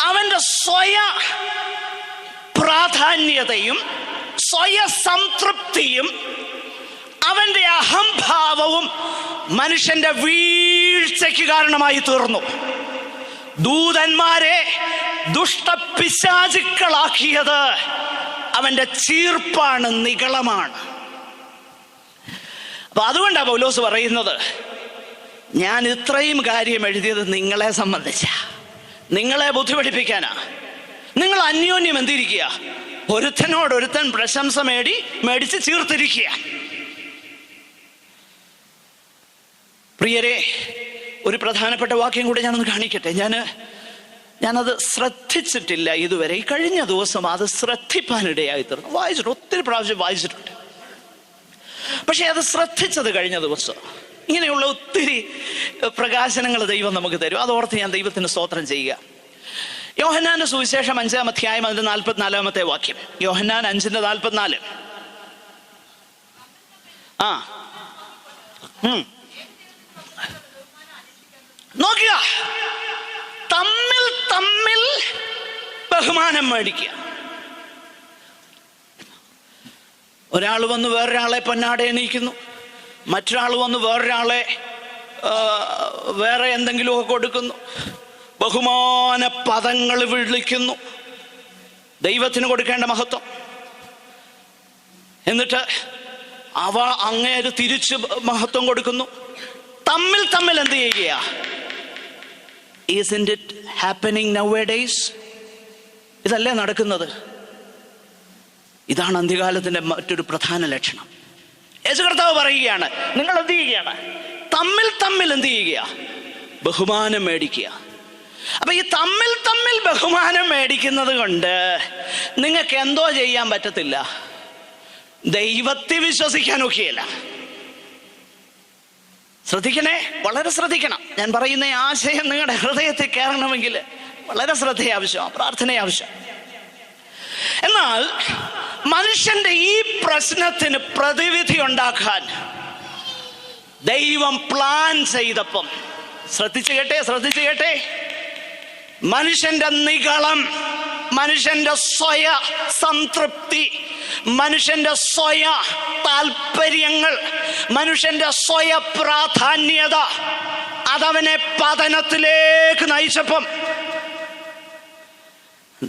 അവന്റെ സ്വയ പ്രാധാന്യതയും സ്വയ സംതൃപ്തിയും അവന്റെ അഹംഭാവവും മനുഷ്യന്റെ വീഴ്ചയ്ക്ക് കാരണമായി തീർന്നു. ദൂതന്മാരെ ദുഷ്ടപിശാചുക്കളാക്കിയത് അവന്റെ ചീർപ്പാണ്, നിഗളമാണ്. അപ്പൊ അതുകൊണ്ടാണ് പൗലോസ് പറയുന്നത്, ഞാൻ ഇത്രയും കാര്യം എഴുതിയത് നിങ്ങളെ സംബന്ധിച്ച, നിങ്ങളെ ബുദ്ധി പഠിപ്പിക്കാനാ. നിങ്ങൾ അന്യോന്യം എന്തിരിക്കുക? ഒരുത്തനോടൊരുത്തൻ പ്രശംസ മേടിച്ച് ചീർത്തിരിക്കുക. പ്രിയരെ, ഒരു പ്രധാനപ്പെട്ട വാക്യം കൂടെ ഞാനൊന്ന് കാണിക്കട്ടെ. ഞാനത് ശ്രദ്ധിച്ചിട്ടില്ല ഇതുവരെ. ഈ കഴിഞ്ഞ ദിവസം അത് ശ്രദ്ധിപ്പാനിടയായി തീർന്നു. വായിച്ചിട്ട് ഒത്തിരി പ്രാവശ്യം വായിച്ചിട്ടുണ്ട്, പക്ഷെ അത് ശ്രദ്ധിച്ചത് കഴിഞ്ഞ ദിവസം. ഇങ്ങനെയുള്ള ഒത്തിരി പ്രകാശനങ്ങൾ ദൈവം നമുക്ക് തരും. അതോർത്ത് ഞാൻ ദൈവത്തിന് സ്തോത്രം ചെയ്യുക. യോഹന്നാന്റെ സുവിശേഷം 5-ാം അധ്യായം അതിന്റെ 44-ാമത്തെ വാക്യം. യോഹന്നാൻ 5:44. നോക്കുക, തമ്മിൽ തമ്മിൽ ബഹുമാനം മേടിക്കുക. ഒരാൾ വന്ന് വേറൊരാളെ പൊന്നാടെ എണീക്കുന്നു, മറ്റൊരാൾ വന്ന് വേറൊരാളെ വേറെ എന്തെങ്കിലുമൊക്കെ കൊടുക്കുന്നു, ബഹുമാന പദങ്ങൾ വിളിക്കുന്നു, ദൈവത്തിന് കൊടുക്കേണ്ട മഹത്വം. എന്നിട്ട് അവ അങ്ങേര് തിരിച്ച് മഹത്വം കൊടുക്കുന്നു. തമ്മിൽ തമ്മിൽ എന്ത് ചെയ്യുക? Isn't it happening nowadays? ഇതല്ലേ നടക്കുന്നത്? ഇതാണ് അന്ത്യകാലത്തിന്റെ മറ്റൊരു പ്രധാന ലക്ഷണം. യേശു കർത്താവ് പറയുകയാണ്, നിങ്ങൾ എന്ത് ചെയ്യുകയാണ്? തമ്മിൽ തമ്മിൽ എന്ത് ചെയ്യുക? ബഹുമാനം മേടിക്കുക. അപ്പൊ ഈ തമ്മിൽ തമ്മിൽ ബഹുമാനം മേടിക്കുന്നത് കൊണ്ട് നിങ്ങൾക്ക് എന്തോ ചെയ്യാൻ പറ്റത്തില്ല, ദൈവത്തെ വിശ്വസിക്കാൻ ഒക്കെയല്ല. ശ്രദ്ധിക്കണേ, വളരെ ശ്രദ്ധിക്കണം. ഞാൻ പറയുന്ന ആശയം നിങ്ങളുടെ ഹൃദയത്തിൽ കയറണമെങ്കിൽ വളരെ ശ്രദ്ധ ആവശ്യമാണ്, പ്രാർത്ഥന ആവശ്യം. എന്നാൽ മനുഷ്യന്റെ ഈ പ്രശ്നത്തിന് പ്രതിവിധി ഉണ്ടാക്കാൻ ദൈവം പ്ലാൻ ചെയ്തപ്പം, ശ്രദ്ധിച്ചു കേട്ടെ, മനുഷ്യന്റെ നിഗളം, മനുഷ്യന്റെ സ്വയ സംതൃപ്തി, മനുഷ്യന്റെ സ്വയ താല്പര്യങ്ങൾ, മനുഷ്യന്റെ സ്വയ പ്രാധാന്യത, അതവനെ പതനത്തിലേക്ക് നയിച്ചപ്പം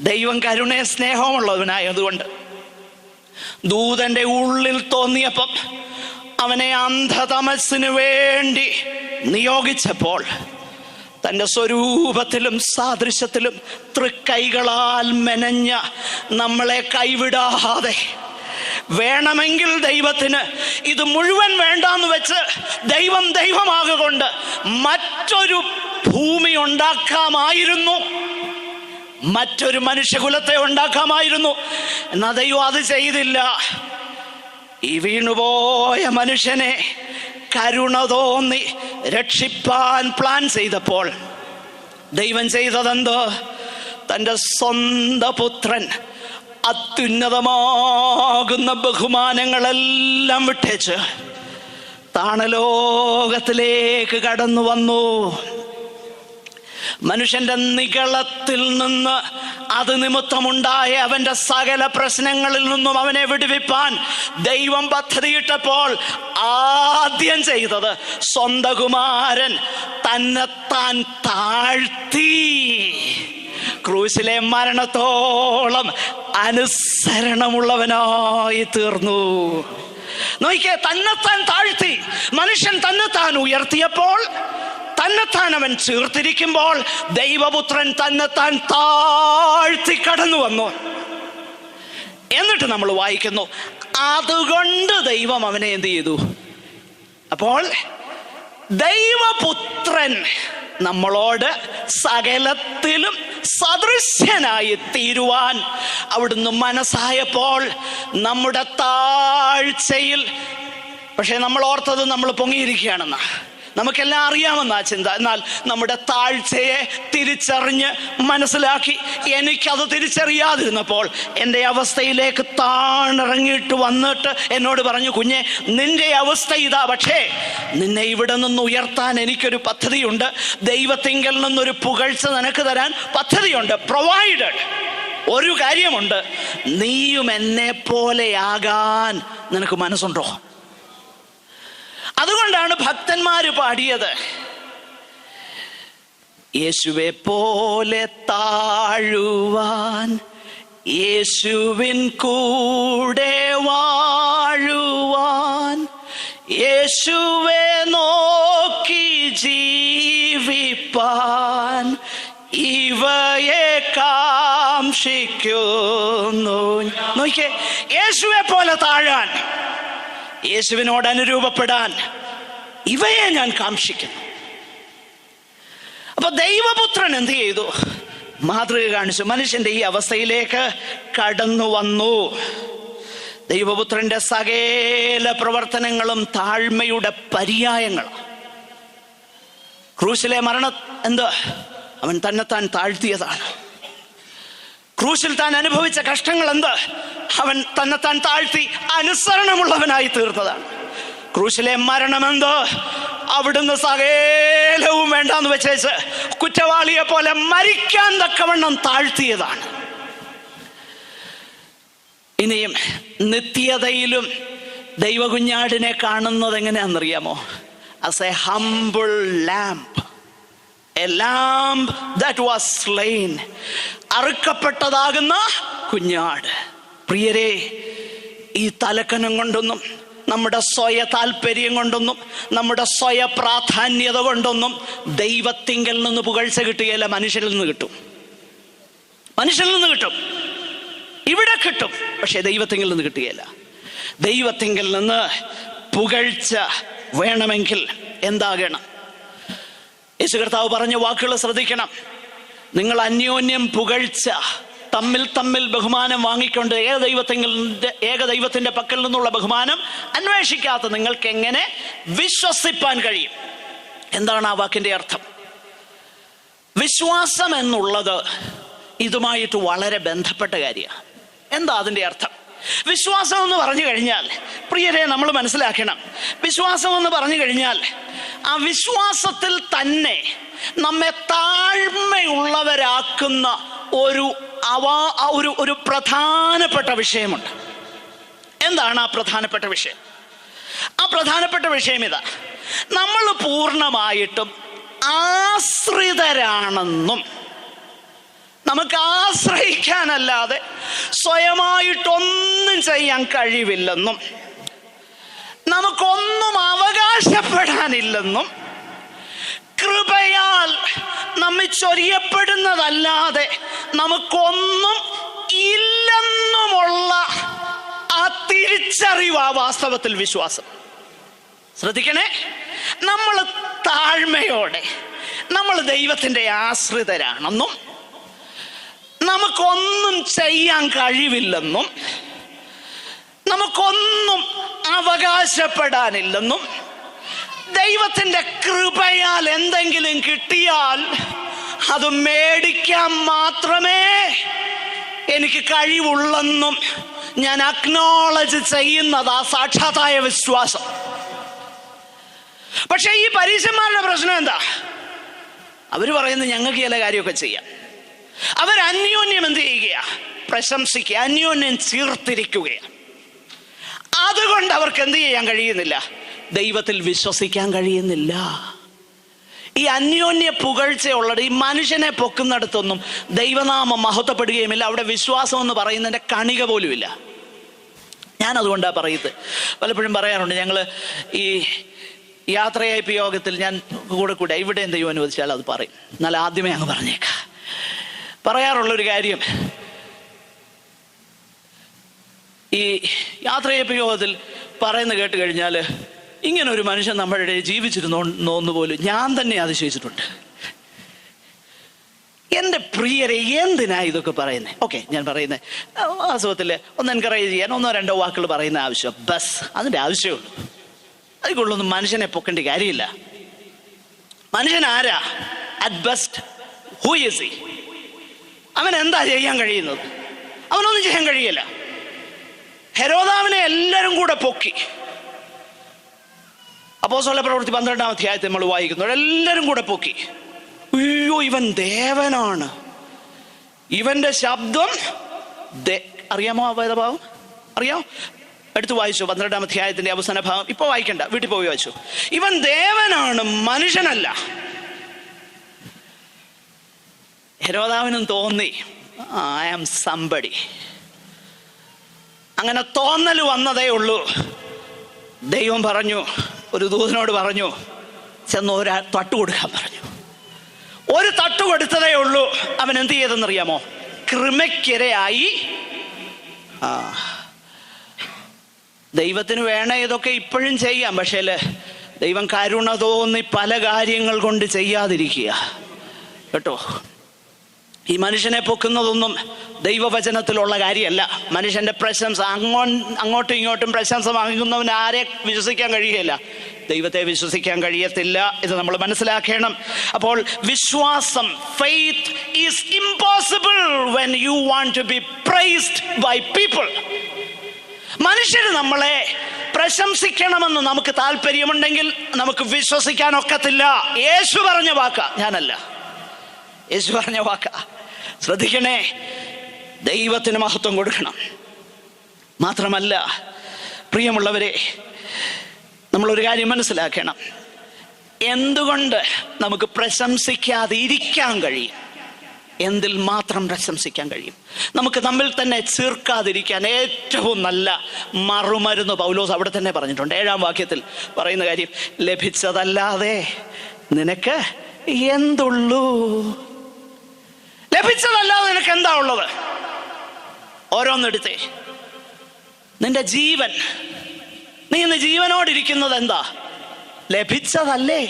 ദൈവം കരുണയെ സ്നേഹമുള്ളവനായതുകൊണ്ട് ദൂതന്റെ ഉള്ളിൽ തോന്നിയപ്പം അവനെ അന്ധതമസ്സിന് വേണ്ടി നിയോഗിച്ചപ്പോൾ തൻ്റെ സ്വരൂപത്തിലും സാദൃശ്യത്തിലും തൃക്കൈകളാൽ മെനഞ്ഞ നമ്മളെ കൈവിടാതെ, വേണമെങ്കിൽ ദൈവത്തിന് ഇത് മുഴുവൻ വേണ്ടാന്ന് വെച്ച് ദൈവം ദൈവമാകൊണ്ട് മറ്റൊരു ഭൂമി ഉണ്ടാക്കാമായിരുന്നു, മറ്റൊരു മനുഷ്യകുലത്തെ ഉണ്ടാക്കാമായിരുന്നു. എന്നാൽ ദൈവം അത് ചെയ്തില്ല. ഈ വീണുപോയ മനുഷ്യനെ കരുണ തോന്നി രക്ഷിപ്പാൻ പ്ലാൻ ചെയ്തപ്പോൾ ദൈവം ചെയ്തതെന്തോ? തൻ്റെ സ്വന്തം പുത്രൻ അത്യുന്നതമാകുന്ന ബഹുമാനങ്ങളെല്ലാം വിട്ടേച്ച് താണലോകത്തിലേക്ക് കടന്നു വന്നു. മനുഷ്യന്റെ നിഗളത്തിൽ നിന്ന് അത് നിമിത്തമുണ്ടായ അവന്റെ സകല പ്രശ്നങ്ങളിൽ നിന്നും അവനെ വിടുവിപ്പാൻ ദൈവം പദ്ധതിയിട്ടപ്പോൾ ആദ്യം ചെയ്തത് സ്വന്തം കുമാരൻ തന്നെത്താൻ താഴ്ത്തി ക്രൂശിലെ മരണത്തോളം അനുസരണമുള്ളവനായി തീർന്നു. നോക്കിയേ, തന്നെത്താൻ താഴ്ത്തി. മനുഷ്യൻ തന്നെത്താൻ ഉയർത്തിയപ്പോൾ, തന്നെത്താൻ അവൻ ചേർത്തിരിക്കുമ്പോൾ ദൈവപുത്രൻ തന്നെത്താൻ താഴ്ത്തി കടന്നു വന്നു. എന്നിട്ട് നമ്മൾ വായിക്കുന്നു, അതുകൊണ്ട് ദൈവം അവനെ എന്ത് ചെയ്തു? അപ്പോൾ ദൈവപുത്രൻ നമ്മളോട് സകലത്തിലും സദൃശ്യനായി തീരുവാൻ അവിടുന്ന് മനസ്സായപ്പോൾ നമ്മുടെ താഴ്ചയിൽ, പക്ഷെ നമ്മൾ ഓർത്തത് നമ്മൾ പൊങ്ങിയിരിക്കുകയാണെന്നാ, നമുക്കെല്ലാം അറിയാമെന്നാ ചിന്ത. എന്നാൽ നമ്മുടെ താഴ്ചയെ തിരിച്ചറിഞ്ഞ് മനസ്സിലാക്കി എനിക്കത് തിരിച്ചറിയാതിരുന്നപ്പോൾ എൻ്റെ അവസ്ഥയിലേക്ക് താണിറങ്ങിയിട്ട് വന്നിട്ട് എന്നോട് പറഞ്ഞു, കുഞ്ഞെ നിന്റെ അവസ്ഥ ഇതാ, പക്ഷേ നിന്നെ ഇവിടെ നിന്ന് ഉയർത്താൻ എനിക്കൊരു പദ്ധതിയുണ്ട്, ദൈവത്തിങ്കൽ നിന്നൊരു പുകഴ്ച നിനക്ക് തരാൻ പദ്ധതിയുണ്ട്. പ്രൊവൈഡഡ്. ഒരു കാര്യമുണ്ട്, നീയും എന്നെ പോലെയാകാൻ നിനക്ക് മനസ്സുണ്ടോ? അതുകൊണ്ടാണ് ഭക്തന്മാര് പാടിയത്, യേശുവെ പോലെ താഴുവാൻ, യേശുവിൻ കൂടെ വാഴുവാൻ, യേശുവെ നോക്കി ജീവിപ്പാൻ ഇവയെ കാംക്ഷിക്കുന്നു. നോക്കിയേ, യേശുവെ പോലെ താഴാൻ, യേശുവിനോട് അനുരൂപപ്പെടാൻ ഇവയെ ഞാൻ കാംക്ഷിക്കുന്നു. അപ്പൊ ദൈവപുത്രൻ എന്ത് ചെയ്തു? മാതൃക കാണിച്ചു. മനുഷ്യന്റെ ഈ അവസ്ഥയിലേക്ക് കടന്നു വന്നു. ദൈവപുത്രന്റെ സകല പ്രവർത്തനങ്ങളും താഴ്മയുടെ പര്യായങ്ങളാണ്. ക്രൂശിലെ മരണം എന്ത്? അവൻ തന്നെത്താൻ താഴ്ത്തിയതാണ്. ക്രൂശിൽ താൻ അനുഭവിച്ച കഷ്ടങ്ങൾ എന്ത്? അവൻ തന്നെത്താൻ താഴ്ത്തി അനുസരണമുള്ളവനായി തീർന്നതാണ്. ക്രൂശിലെ മരണം എന്ത്? അവിടുന്ന് സകലവും വേണ്ടാന്ന് വെച്ചേച്ച് കുറ്റവാളിയെ പോലെ മരിക്കാൻ തക്കവണ്ണം താഴ്ത്തിയതാണ്. ഇനിയും നിത്യതയിലും ദൈവകുഞ്ഞാടിനെ കാണുന്നത് എങ്ങനെയാണെന്നറിയാമോ? as a humble lamb, a lamb that was slain. അറുക്കപ്പെട്ടതാകുന്ന കുഞ്ഞാട്. പ്രിയരെ, ഈ തലക്കനം കൊണ്ടൊന്നും, നമ്മുടെ സ്വയ താല്പര്യം കൊണ്ടൊന്നും, നമ്മുടെ സ്വയ പ്രാധാന്യത കൊണ്ടൊന്നും ദൈവത്തിങ്കൽ നിന്ന് പുകഴ്ച കിട്ടുകയില്ല. മനുഷ്യരിൽ നിന്ന് കിട്ടും, മനുഷ്യരിൽ നിന്ന് കിട്ടും, ഇവിടെ കിട്ടും, പക്ഷെ ദൈവത്തിങ്കൽ നിന്ന് കിട്ടുകയില്ല. ദൈവത്തിങ്കൽ നിന്ന് പുകഴ്ച വേണമെങ്കിൽ എന്താകണം? യേശു കർത്താവ് പറഞ്ഞ വാക്കുകൾ ശ്രദ്ധിക്കണം. നിങ്ങൾ അന്യോന്യം പുകഴ്ച, തമ്മിൽ തമ്മിൽ ബഹുമാനം വാങ്ങിക്കൊണ്ട് ഏകദൈവത്തിന്റെ പക്കൽ നിന്നുള്ള ബഹുമാനം അന്വേഷിക്കാത്ത നിങ്ങൾക്ക് എങ്ങനെ വിശ്വസിപ്പാൻ കഴിയും? എന്താണ് ആ വാക്കിന്റെ അർത്ഥം? വിശ്വാസം എന്നുള്ളത് ഇതുമായിട്ട് വളരെ ബന്ധപ്പെട്ട കാര്യമാണ്. എന്താ അതിന്റെ അർത്ഥം? വിശ്വാസം എന്ന് പറഞ്ഞു കഴിഞ്ഞാൽ, പ്രിയരെ, നമ്മൾ മനസ്സിലാക്കണം, വിശ്വാസം എന്ന് പറഞ്ഞു കഴിഞ്ഞാൽ ആ വിശ്വാസത്തിൽ തന്നെ നമ്മെ താഴ്മയുള്ളവരാക്കുന്ന ഒരു പ്രധാനപ്പെട്ട വിഷയമുണ്ട്. എന്താണ് ആ പ്രധാനപ്പെട്ട വിഷയം? ആ പ്രധാനപ്പെട്ട വിഷയം ഇതാ: നമ്മൾ പൂർണ്ണമായിട്ടും ആശ്രിതരാണെന്നും നമുക്ക് ആശ്രയിക്കാനല്ലാതെ സ്വയമായിട്ടൊന്നും ചെയ്യാൻ കഴിവില്ലെന്നും നമുക്കൊന്നും അവകാശപ്പെടാനില്ലെന്നും കൃപയാൽ നമ്മെ ചൊരിയപ്പെടുന്നതല്ലാതെ നമുക്കൊന്നും ഇല്ലെന്നുമുള്ള ആ തിരിച്ചറിവാ വാസ്തവത്തിൽ വിശ്വാസം. ശ്രദ്ധിക്കണേ, നമ്മൾ താഴ്മയോടെ നമ്മൾ ദൈവത്തിൻ്റെ ആശ്രിതരാണെന്നും നമുക്കൊന്നും ചെയ്യാൻ കഴിവില്ലെന്നും നമുക്കൊന്നും അവകാശപ്പെടാനില്ലെന്നും ദൈവത്തിൻ്റെ കൃപയാൽ എന്തെങ്കിലും കിട്ടിയാൽ അത് മേടിക്കാൻ മാത്രമേ എനിക്ക് കഴിവുള്ളെന്നും ഞാൻ അക്നോളജ് ചെയ്യുന്നതാ സാക്ഷാത്തായ വിശ്വാസം. പക്ഷെ ഈ പരീശന്മാരുടെ പ്രശ്നം എന്താ? അവർ പറയുന്നത് ഞങ്ങൾക്ക് ചില കാര്യമൊക്കെ ചെയ്യാം. അവർ അന്യോന്യം എന്ത് ചെയ്യുകയാ? പ്രശംസിക്കുക, അന്യോന്യം ചീർത്തിരിക്കുകയാണ്. അതുകൊണ്ട് അവർക്ക് എന്ത് ചെയ്യാൻ കഴിയുന്നില്ല? ദൈവത്തിൽ വിശ്വസിക്കാൻ കഴിയുന്നില്ല. ഈ അന്യോന്യ പുകഴ്ചയുള്ളത് ഈ മനുഷ്യനെ പൊക്കുന്നിടത്തൊന്നും ദൈവനാമം മഹത്വപ്പെടുകയുമില്ല. അവിടെ വിശ്വാസം എന്ന് പറയുന്നതിൻ്റെ കണിക പോലുമില്ല. ഞാൻ അതുകൊണ്ടാണ് പറയുന്നത്. പലപ്പോഴും പറയാറുണ്ട്, ഞങ്ങൾ ഈ യാത്രയയപ്പ് യോഗത്തിൽ ഞാൻ കൂടെ ഇവിടെ ദൈവം അനുവദിച്ചാൽ അത് പറയും. എന്നാൽ ആദ്യമേ അങ്ങ് പറഞ്ഞേക്കാം. പറയാറുള്ളൊരു കാര്യം, ഈ യാത്രയയപ്പ് യോഗത്തിൽ പറയുന്നത് കേട്ട് കഴിഞ്ഞാൽ ഇങ്ങനെ ഒരു മനുഷ്യൻ നമ്മുടെ ഇടയിൽ ജീവിച്ചിരുന്നോന്ന് പോലും ഞാൻ തന്നെ അതിശയിച്ചിട്ടുണ്ട്. എൻ്റെ പ്രിയരെ, എന്തിനാ ഇതൊക്കെ പറയുന്നത്? ഓക്കെ, ഞാൻ പറയുന്നത് വാസ്തവത്തിൽ ഒന്ന് എൻകറേജ് ചെയ്യാൻ 1-2 വാക്കുകൾ പറയുന്ന ആവശ്യം, ബസ് അതിൻ്റെ ആവശ്യമുള്ളൂ. അതിക്കൊള്ളൊന്നും മനുഷ്യനെ പൊക്കേണ്ട കാര്യമില്ല. മനുഷ്യൻ ആരാ? At best who is he? അവൻ എന്താ ചെയ്യാൻ കഴിയുന്നത്? അവനൊന്നും ചെയ്യാൻ കഴിയില്ല. ഹെരോദാവിനെ എല്ലാവരും കൂടെ പൊക്കി. അപ്പോസ്തല പ്രവൃത്തി 12-ാം അധ്യായത്തിൽ നമ്മൾ വായിക്കുന്നു, എല്ലാവരും കൂടെ പൊക്കി. അയ്യോ, ഇവൻ ദേവനാണ്, ഇവന്റെ ശബ്ദം അറിയാമോ? ആ വേദഭാവം അറിയാമോ? എടുത്തു വായിച്ചു 12-ാം അധ്യായത്തിന്റെ അവസാന ഭാഗം. ഇപ്പൊ വായിക്കണ്ട, വീട്ടിൽ പോയി വായിച്ചു. ഇവൻ ദേവനാണ്, മനുഷ്യനല്ല. ഹെരോദാവിനും തോന്നി, ഐ ആം സംബഡി. അങ്ങനെ തോന്നൽ വന്നതേ ഉള്ളൂ. ദൈവം പറഞ്ഞു, ഒരു ദൂതനോട് പറഞ്ഞു, ചെന്ന് ഒരു തട്ട് കൊടുക്കാൻ പറഞ്ഞു. ഒരു തട്ട് കൊടുത്തതേ ഉള്ളൂ. അവൻ എന്ത് ചെയ്തെന്നറിയാമോ? കൃമയ്ക്കിരയായി. ദൈവത്തിന് വേണേ ഇതൊക്കെ ഇപ്പോഴും ചെയ്യാം, പക്ഷേ ദൈവം കരുണ തോന്നി പല കാര്യങ്ങൾ കൊണ്ട് ചെയ്യാതിരിക്കുക കേട്ടോ. ഈ മനുഷ്യനെ പൊക്കുന്നതൊന്നും ദൈവവചനത്തിലുള്ള കാര്യമല്ല. മനുഷ്യന്റെ പ്രശംസ, അങ്ങോട്ടും ഇങ്ങോട്ടും പ്രശംസ വാങ്ങുന്നവന് ആരെ വിശ്വസിക്കാൻ കഴിയില്ല? ദൈവത്തെ വിശ്വസിക്കാൻ കഴിയത്തില്ല. ഇത് നമ്മൾ മനസ്സിലാക്കണം. അപ്പോൾ വിശ്വാസം, faith is impossible when you want to be praised by people. മനുഷ്യർ നമ്മളെ പ്രശംസിക്കണമെന്ന് നമുക്ക് താല്പര്യമുണ്ടെങ്കിൽ നമുക്ക് വിശ്വസിക്കാൻ ഒക്കത്തില്ല. യേശു പറഞ്ഞ വാക്ക, ഞാനല്ല, യേശു പറഞ്ഞ വാക്ക. ശ്രദ്ധിക്കണേ, ദൈവത്തിന് മഹത്വം കൊടുക്കണം. മാത്രമല്ല പ്രിയമുള്ളവരെ, നമ്മളൊരു കാര്യം മനസ്സിലാക്കണം. എന്തുകൊണ്ട് നമുക്ക് പ്രശംസിക്കാതെ ഇരിക്കാൻ കഴിയും? എന്തിൽ മാത്രം പ്രശംസിക്കാൻ കഴിയും? നമുക്ക് നമ്മിൽ തന്നെ ചീർക്കാതിരിക്കാൻ ഏറ്റവും നല്ല മറുമരുന്ന് പൗലോസ് അവിടെ തന്നെ പറഞ്ഞിട്ടുണ്ട്. 7-ാം വാക്യത്തിൽ പറയുന്ന കാര്യം, ലഭിച്ചതല്ലാതെ നിനക്ക് എന്തുള്ളൂ? ലഭിച്ചതല്ലാതെ നിനക്ക് എന്താ ഉള്ളത്? ഓരോന്നെടുത്തേ. നിന്റെ ജീവൻ, നീ ഇന്ന് ജീവനോടിരിക്കുന്നത് എന്താ? ലഭിച്ചതല്ലേ?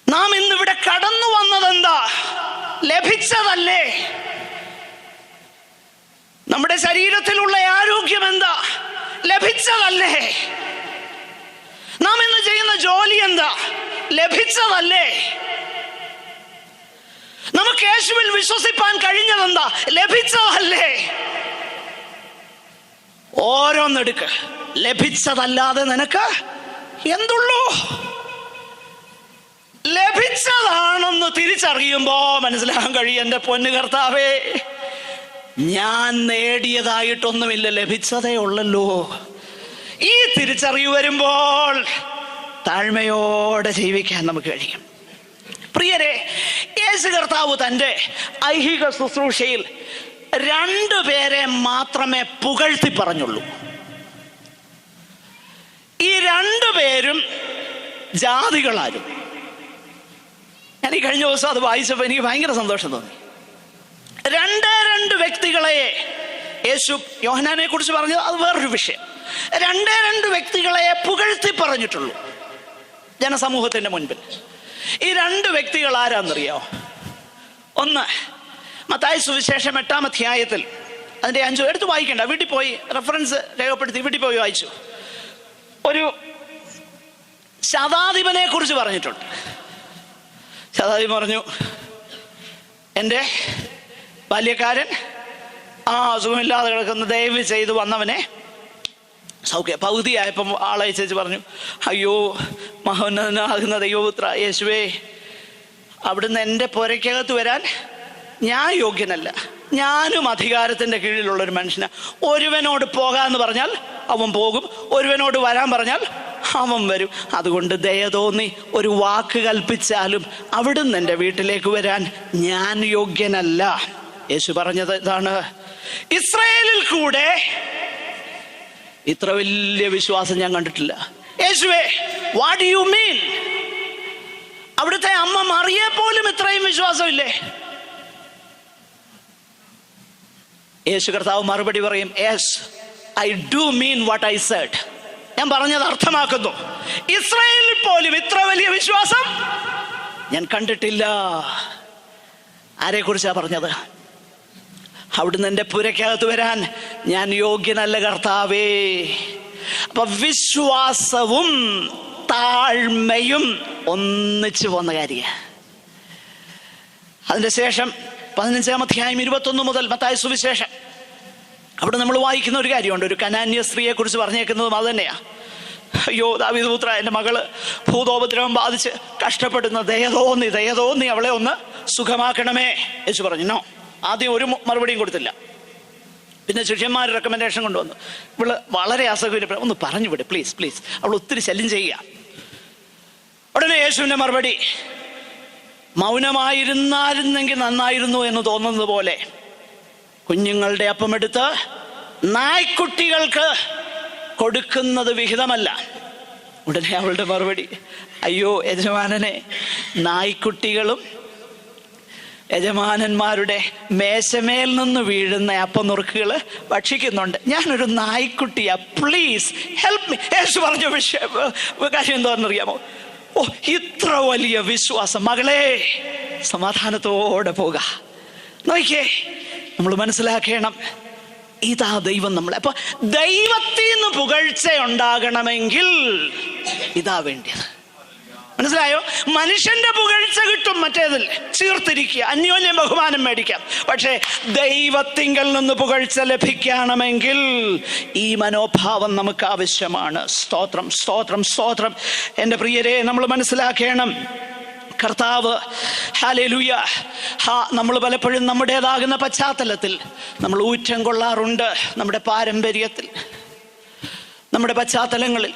നാം ഇന്നിവിടെ കടന്നു വന്നത് എന്താ? ലഭിച്ചതല്ലേ? നമ്മുടെ ശരീരത്തിലുള്ള ആരോഗ്യം എന്താ? ലഭിച്ചതല്ലേ? നാം ഇന്ന് ചെയ്യുന്ന ജോലി എന്താ? ലഭിച്ചതല്ലേ? നമുക്ക് യേശുവിൽ വിശ്വസിപ്പാൻ കഴിഞ്ഞതെന്താ? ലഭിച്ചതല്ലേ? ഓരോന്നെടുക്ക്. ലഭിച്ചതല്ലാതെ നിനക്ക് എന്തുള്ളൂ? ലഭിച്ചതാണെന്ന് തിരിച്ചറിയുമ്പോ മനസ്സിലാക്കാൻ കഴിയും, എൻ്റെ പൊന്നു കർത്താവേ, ഞാൻ നേടിയതായിട്ടൊന്നുമില്ല, ലഭിച്ചതേ ഉള്ളല്ലോ. ഈ തിരിച്ചറിവ് വരുമ്പോൾ താഴ്മയോടെ ജീവിക്കാൻ നമുക്ക് കഴിയും. പ്രിയരെ, യേശു കർത്താവ് തൻ്റെ ഐഹിക ശുശ്രൂഷയിൽ 2 പേരെ മാത്രമേ പുകഴ്ത്തി പറഞ്ഞുള്ളൂ. ഈ 2 പേരും ജാതികളായിരുന്നു. ഞാൻ ഈ കഴിഞ്ഞ ദിവസം അത് വായിച്ചപ്പോൾ എനിക്ക് ഭയങ്കര സന്തോഷം തോന്നി. 2 വ്യക്തികളെ യേശു, യോഹന്നാനെ കുറിച്ച് പറഞ്ഞത് അത് വേറൊരു വിഷയം. 2 വ്യക്തികളെ പുകഴ്ത്തി പറഞ്ഞിട്ടുള്ളൂ ജനസമൂഹത്തിന്റെ മുൻപിൽ. ഈ 2 വ്യക്തികൾ ആരാന്നറിയോ? ഒന്ന്, മത്തായി സുവിശേഷം 8-ാം അധ്യായത്തിൽ അതിന്റെ 5 എടുത്ത് വായിക്കണ്ട, വീട്ടിൽ പോയി റെഫറൻസ് രേഖപ്പെടുത്തി വീട്ടിൽ പോയി വായിച്ചു. ഒരു ശതാധിപനെ കുറിച്ച് പറഞ്ഞിട്ടുണ്ട്. ശതാധിപൻ പറഞ്ഞു, എൻ്റെ ബാല്യക്കാരൻ സുഖമില്ലാതെ കിടക്കുന്ന, ദയവ് ചെയ്ത് വന്നവനെ സൗഖ്യം. പകുതിയായപ്പം ആളയച്ചു പറഞ്ഞു, അയ്യോ മഹോന്നതനാകുന്ന ദൈവപുത്ര യേശുവേ, അവിടുന്ന് എൻ്റെ പുരയ്ക്കകത്ത് വരാൻ ഞാൻ യോഗ്യനല്ല. ഞാനും അധികാരത്തിൻ്റെ കീഴിലുള്ളൊരു മനുഷ്യനാണ്. ഒരുവനോട് പോകാമെന്ന് പറഞ്ഞാൽ അവൻ പോകും, ഒരുവനോട് വരാൻ പറഞ്ഞാൽ അവൻ വരും. അതുകൊണ്ട് ദയ തോന്നി ഒരു വാക്ക് കൽപ്പിച്ചാലും അവിടുന്ന് എൻ്റെ വീട്ടിലേക്ക് വരാൻ ഞാൻ യോഗ്യനല്ല. യേശു പറഞ്ഞത് ഇതാണ്, ഇസ്രായേലിൽ കൂടെ ഇത്ര വലിയ വിശ്വാസം ഞാൻ കണ്ടിട്ടില്ല. യേശുവേ, വാട്ട് ഡു യു മീൻ? അവിടുത്തെ അമ്മ മറിയെ പോലും ഇത്രയും വിശ്വാസമില്ലേ? യേശു കർത്താവ് മറുപടി പറയും, yes, I do mean what I said. ഞാൻ പറഞ്ഞത് അർത്ഥമാക്കുന്നു. ഇസ്രായേലിൽ പോലും ഇത്ര വലിയ വിശ്വാസം ഞാൻ കണ്ടിട്ടില്ല. ആരെ കുറിച്ചാ പറഞ്ഞത്? അവിടുന്ന് എൻ്റെ പുരയ്ക്കകത്ത് വരാൻ ഞാൻ യോഗ്യനല്ല കർത്താവേ. അപ്പൊ വിശ്വാസവും താഴ്മയും ഒന്നിച്ചു പോന്ന കാര്യ. അതിന്റെ ശേഷം 15-ാം അധ്യായം 21 മുതൽ മത്തായി സുവിശേഷം, അവിടെ നമ്മൾ വായിക്കുന്ന ഒരു കാര്യമുണ്ട്. ഒരു കനാന്യ സ്ത്രീയെ കുറിച്ച് പറഞ്ഞേക്കുന്നതും അത് തന്നെയാ. അയ്യോ ദാവീദ് പുത്ര, എൻ്റെ മകള് ഭൂതോപദ്രവം ബാധിച്ച് കഷ്ടപ്പെടുന്ന, ദയതോന്നി അവളെ ഒന്ന് സുഖമാക്കണമേ. യേശു പറഞ്ഞു, നോ. ആദ്യം ഒരു മറുപടിയും കൊടുത്തില്ല. പിന്നെ ശിഷ്യന്മാർ റെക്കമെൻഡേഷൻ കൊണ്ടുവന്നു, ഇവള് വളരെ അസൗകര്യം, ഒന്ന് പറഞ്ഞു വിട് പ്ലീസ് പ്ലീസ്, അവൾ ഒത്തിരി ശല്യം ചെയ്യുക. ഉടനെ യേശുവിൻ്റെ മറുപടി, മൗനമായിരുന്നായിരുന്നെങ്കിൽ നന്നായിരുന്നു എന്ന് തോന്നുന്നത് പോലെ കുഞ്ഞുങ്ങളുടെ അപ്പമെടുത്ത് നായ്ക്കുട്ടികൾക്ക് കൊടുക്കുന്നത് വിഹിതമല്ല. ഉടനെ അവളുടെ മറുപടി, അയ്യോ യജമാനനെ, നായ്ക്കുട്ടികളും യജമാനന്മാരുടെ മേശമേൽ നിന്ന് വീഴുന്ന അപ്പനുറുക്കുകൾ ഭക്ഷിക്കുന്നുണ്ട്. ഞാനൊരു നായ്ക്കുട്ടിയാ, പ്ലീസ് ഹെൽപ്പ് മീ. യേശു പറഞ്ഞ കാര്യം എന്താണെന്നറിയാമോ? ഓ, ഇത്ര വലിയ വിശ്വാസം. മകളെ, സമാധാനത്തോടെ പോക. നോക്കിയേ, നമ്മൾ മനസ്സിലാക്കണം, ഇതാ ദൈവം നമ്മളെ. അപ്പൊ ദൈവത്തിൽ നിന്ന് പുകഴ്ച ഉണ്ടാകണമെങ്കിൽ ഇതാ വേണ്ടിയത്. മനസ്സിലായോ? മനുഷ്യന്റെ പുകഴ്ച കിട്ടും, മറ്റേതിൽ ചീർത്തിരിക്കുക, അന്യോന്യം ബഹുമാനം മേടിക്കാം. പക്ഷേ ദൈവത്തിങ്കൽ നിന്ന് പുകഴ്ച ലഭിക്കണമെങ്കിൽ ഈ മനോഭാവം നമുക്ക് ആവശ്യമാണ്. സ്തോത്രം, സ്തോത്രം, സ്തോത്രം. എൻ്റെ പ്രിയരെ, നമ്മൾ മനസ്സിലാക്കണം, കർത്താവ്, ഹല്ലേലൂയ, നമ്മൾ പലപ്പോഴും നമ്മുടേതാകുന്ന പശ്ചാത്തലത്തിൽ നമ്മൾ ഊറ്റം കൊള്ളാറുണ്ട്. നമ്മുടെ പാരമ്പര്യത്തിൽ നമ്മുടെ പശ്ചാത്തലങ്ങളിൽ,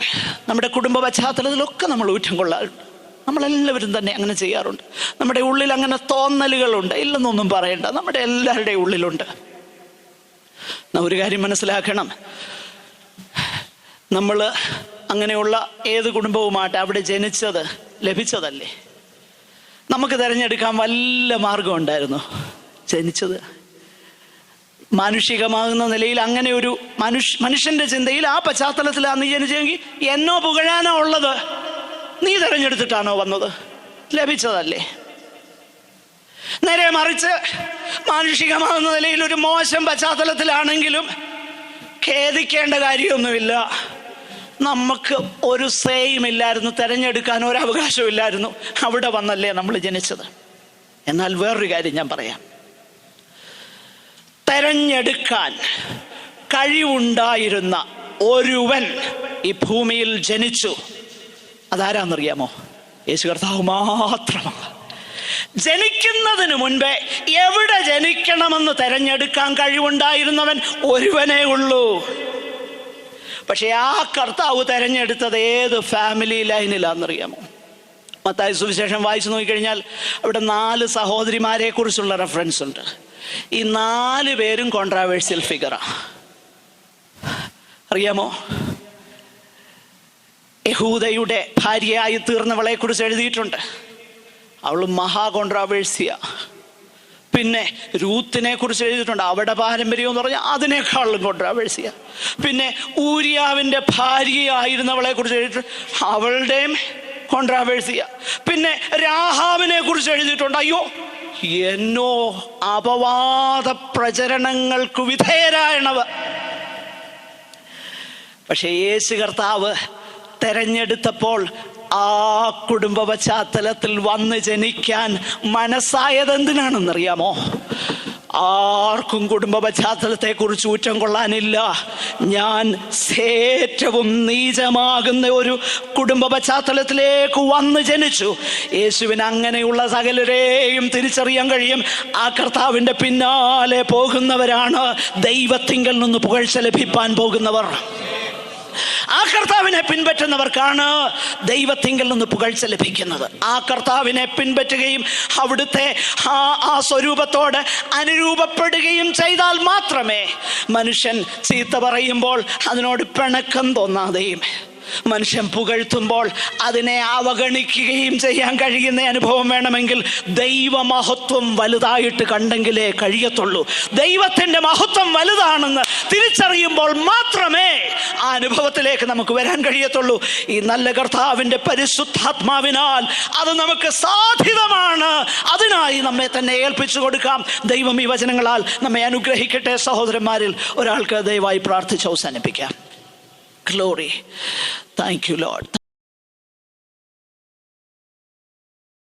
നമ്മുടെ കുടുംബ പശ്ചാത്തലത്തിലൊക്കെ നമ്മൾ ഊറ്റം കൊള്ളാറുണ്ട്. നമ്മളെല്ലാവരും തന്നെ അങ്ങനെ ചെയ്യാറുണ്ട്. നമ്മുടെ ഉള്ളിൽ അങ്ങനെ തോന്നലുകളുണ്ട്, ഇല്ലെന്നൊന്നും പറയണ്ട, നമ്മുടെ എല്ലാവരുടെയും ഉള്ളിലുണ്ട്. ഒരു കാര്യം മനസ്സിലാക്കണം, നമ്മൾ അങ്ങനെയുള്ള ഏത് കുടുംബവുമായിട്ട് അവിടെ ജനിച്ചത് ലഭിച്ചതല്ലേ. നമുക്ക് തിരഞ്ഞെടുക്കാൻ വല്ല മാർഗം ഉണ്ടായിരുന്നു? ജനിച്ചത് മാനുഷികമാകുന്ന നിലയിൽ അങ്ങനെ ഒരു മനുഷ്യന്റെ ചിന്തയിൽ ആ പശ്ചാത്തലത്തിലാണ് നീ ജനിച്ചെങ്കിൽ എന്നോ പുകഴാനോ ഉള്ളത്? നീ തിരഞ്ഞെടുത്തിട്ടാണോ വന്നത്? ലഭിച്ചതല്ലേ. നേരെ മറിച്ച് മാനുഷികമാകുന്ന നിലയിൽ ഒരു മോശം പശ്ചാത്തലത്തിലാണെങ്കിലും ഖേദിക്കേണ്ട കാര്യമൊന്നുമില്ല. നമുക്ക് ഒരു സേയും ഇല്ലായിരുന്നു, തിരഞ്ഞെടുക്കാൻ ഒരു അവകാശവും ഇല്ലായിരുന്നു. അവിടെ വന്നല്ലേ നമ്മൾ ജനിച്ചത്. എന്നാൽ വേറൊരു കാര്യം ഞാൻ പറയാം. തെരഞ്ഞെടുക്കാൻ കഴിവുണ്ടായിരുന്ന ഒരുവൻ ഈ ഭൂമിയിൽ ജനിച്ചു. അതാരാന്നറിയാമോ? യേശു കർത്താവ് മാത്രമാണ്. ജനിക്കുന്നതിന് മുൻപേ എവിടെ ജനിക്കണമെന്ന് തെരഞ്ഞെടുക്കാൻ കഴിവുണ്ടായിരുന്നവൻ ഒരുവനേ ഉള്ളൂ. പക്ഷെ ആ കർത്താവ് തെരഞ്ഞെടുത്തത് ഏത് ഫാമിലി ലൈനിലാണെന്നറിയാമോ? മത്തായി സുവിശേഷം വായിച്ചു നോക്കിക്കഴിഞ്ഞാൽ അവിടെ 4 സഹോദരിമാരെ കുറിച്ചുള്ള റെഫറൻസ് ഉണ്ട്. ഈ 4 പേരും കോൺട്രാവേഴ്സ്യൽ ഫിഗറാ. അറിയാമോ? യഹൂദയുടെ ഭാര്യയായി തീർന്നവളെ കുറിച്ച് എഴുതിയിട്ടുണ്ട്. അവൾ മഹാ കോൺട്രാവേഴ്സിയ. പിന്നെ രൂത്തിനെ കുറിച്ച് എഴുതിയിട്ടുണ്ട്. അവിടെ പാരമ്പര്യം എന്ന് പറഞ്ഞാൽ അതിനേക്കാളും കോൺട്രാവേഴ്സിയ. പിന്നെ ഊരിയാവിൻ്റെ ഭാര്യയായിരുന്നവളെ കുറിച്ച് എഴുതിയിട്ടുണ്ട്. അവളുടെയും കോൺട്രാവേഴ്സിയ. പിന്നെ രാഹാബിനെ കുറിച്ച് എഴുതിയിട്ടുണ്ട്. അയ്യോ, എന്നോ അപവാദ പ്രചരണങ്ങൾക്ക് വിധേയരായണവർ. പക്ഷെ യേശു കർത്താവ് തെരഞ്ഞെടുത്തപ്പോൾ ആ കുടുംബ പശ്ചാത്തലത്തിൽ വന്ന് ജനിക്കാൻ മനസ്സായത് എന്തിനാണെന്നറിയാമോ? ആർക്കും കുടുംബ പശ്ചാത്തലത്തെ കുറിച്ച് ഊറ്റം കൊള്ളാനില്ല. ഞാൻ ഏറ്റവും നീചമാകുന്ന ഒരു കുടുംബ പശ്ചാത്തലത്തിലേക്ക് വന്ന് ജനിച്ചു. യേശുവിന് അങ്ങനെയുള്ള സകലരെയും തിരിച്ചറിയാൻ കഴിയും. ആ കർത്താവിൻ്റെ പിന്നാലെ പോകുന്നവരാണ് ദൈവത്തിങ്കൽ നിന്ന് പുകഴ്ച ലഭിപ്പാൻ പോകുന്നവർ. ആ കർത്താവിനെ പിൻപറ്റുന്നവർക്കാണ് ദൈവത്തിങ്കൽ നിന്ന് പുകഴ്ച ലഭിക്കുന്നത്. ആ കർത്താവിനെ പിൻപറ്റുകയും അവിടുത്തെ ആ സ്വരൂപത്തോട് അനുരൂപപ്പെടുകയും ചെയ്താൽ മാത്രമേ മനുഷ്യൻ ചീത്ത പറയുമ്പോൾ അതിനോട് പിണക്കം തോന്നാതെയും മനുഷ്യൻ പുകഴ്ത്തുമ്പോൾ അതിനെ അവഗണിക്കുകയും ചെയ്യാൻ കഴിയുന്ന അനുഭവം വേണമെങ്കിൽ ദൈവമഹത്വം വലുതായിട്ട് കണ്ടെങ്കിലേ കഴിയത്തുള്ളൂ. ദൈവത്തിൻ്റെ മഹത്വം വലുതാണെന്ന് തിരിച്ചറിയുമ്പോൾ മാത്രമേ ആ അനുഭവത്തിലേക്ക് നമുക്ക് വരാൻ കഴിയത്തുള്ളൂ. ഈ നല്ല കർത്താവിൻ്റെ പരിശുദ്ധാത്മാവിനാൽ അത് നമുക്ക് സാധ്യതമാണ്. അതിനായി നമ്മെ തന്നെ ഏൽപ്പിച്ചു കൊടുക്കാം. ദൈവം ഈ വചനങ്ങളാൽ നമ്മെ അനുഗ്രഹിക്കട്ടെ. സഹോദരന്മാരിൽ ഒരാൾക്ക് ദയവായി പ്രാർത്ഥിച്ച് അവസാനിപ്പിക്കാം. Glory. Thank you, Lord.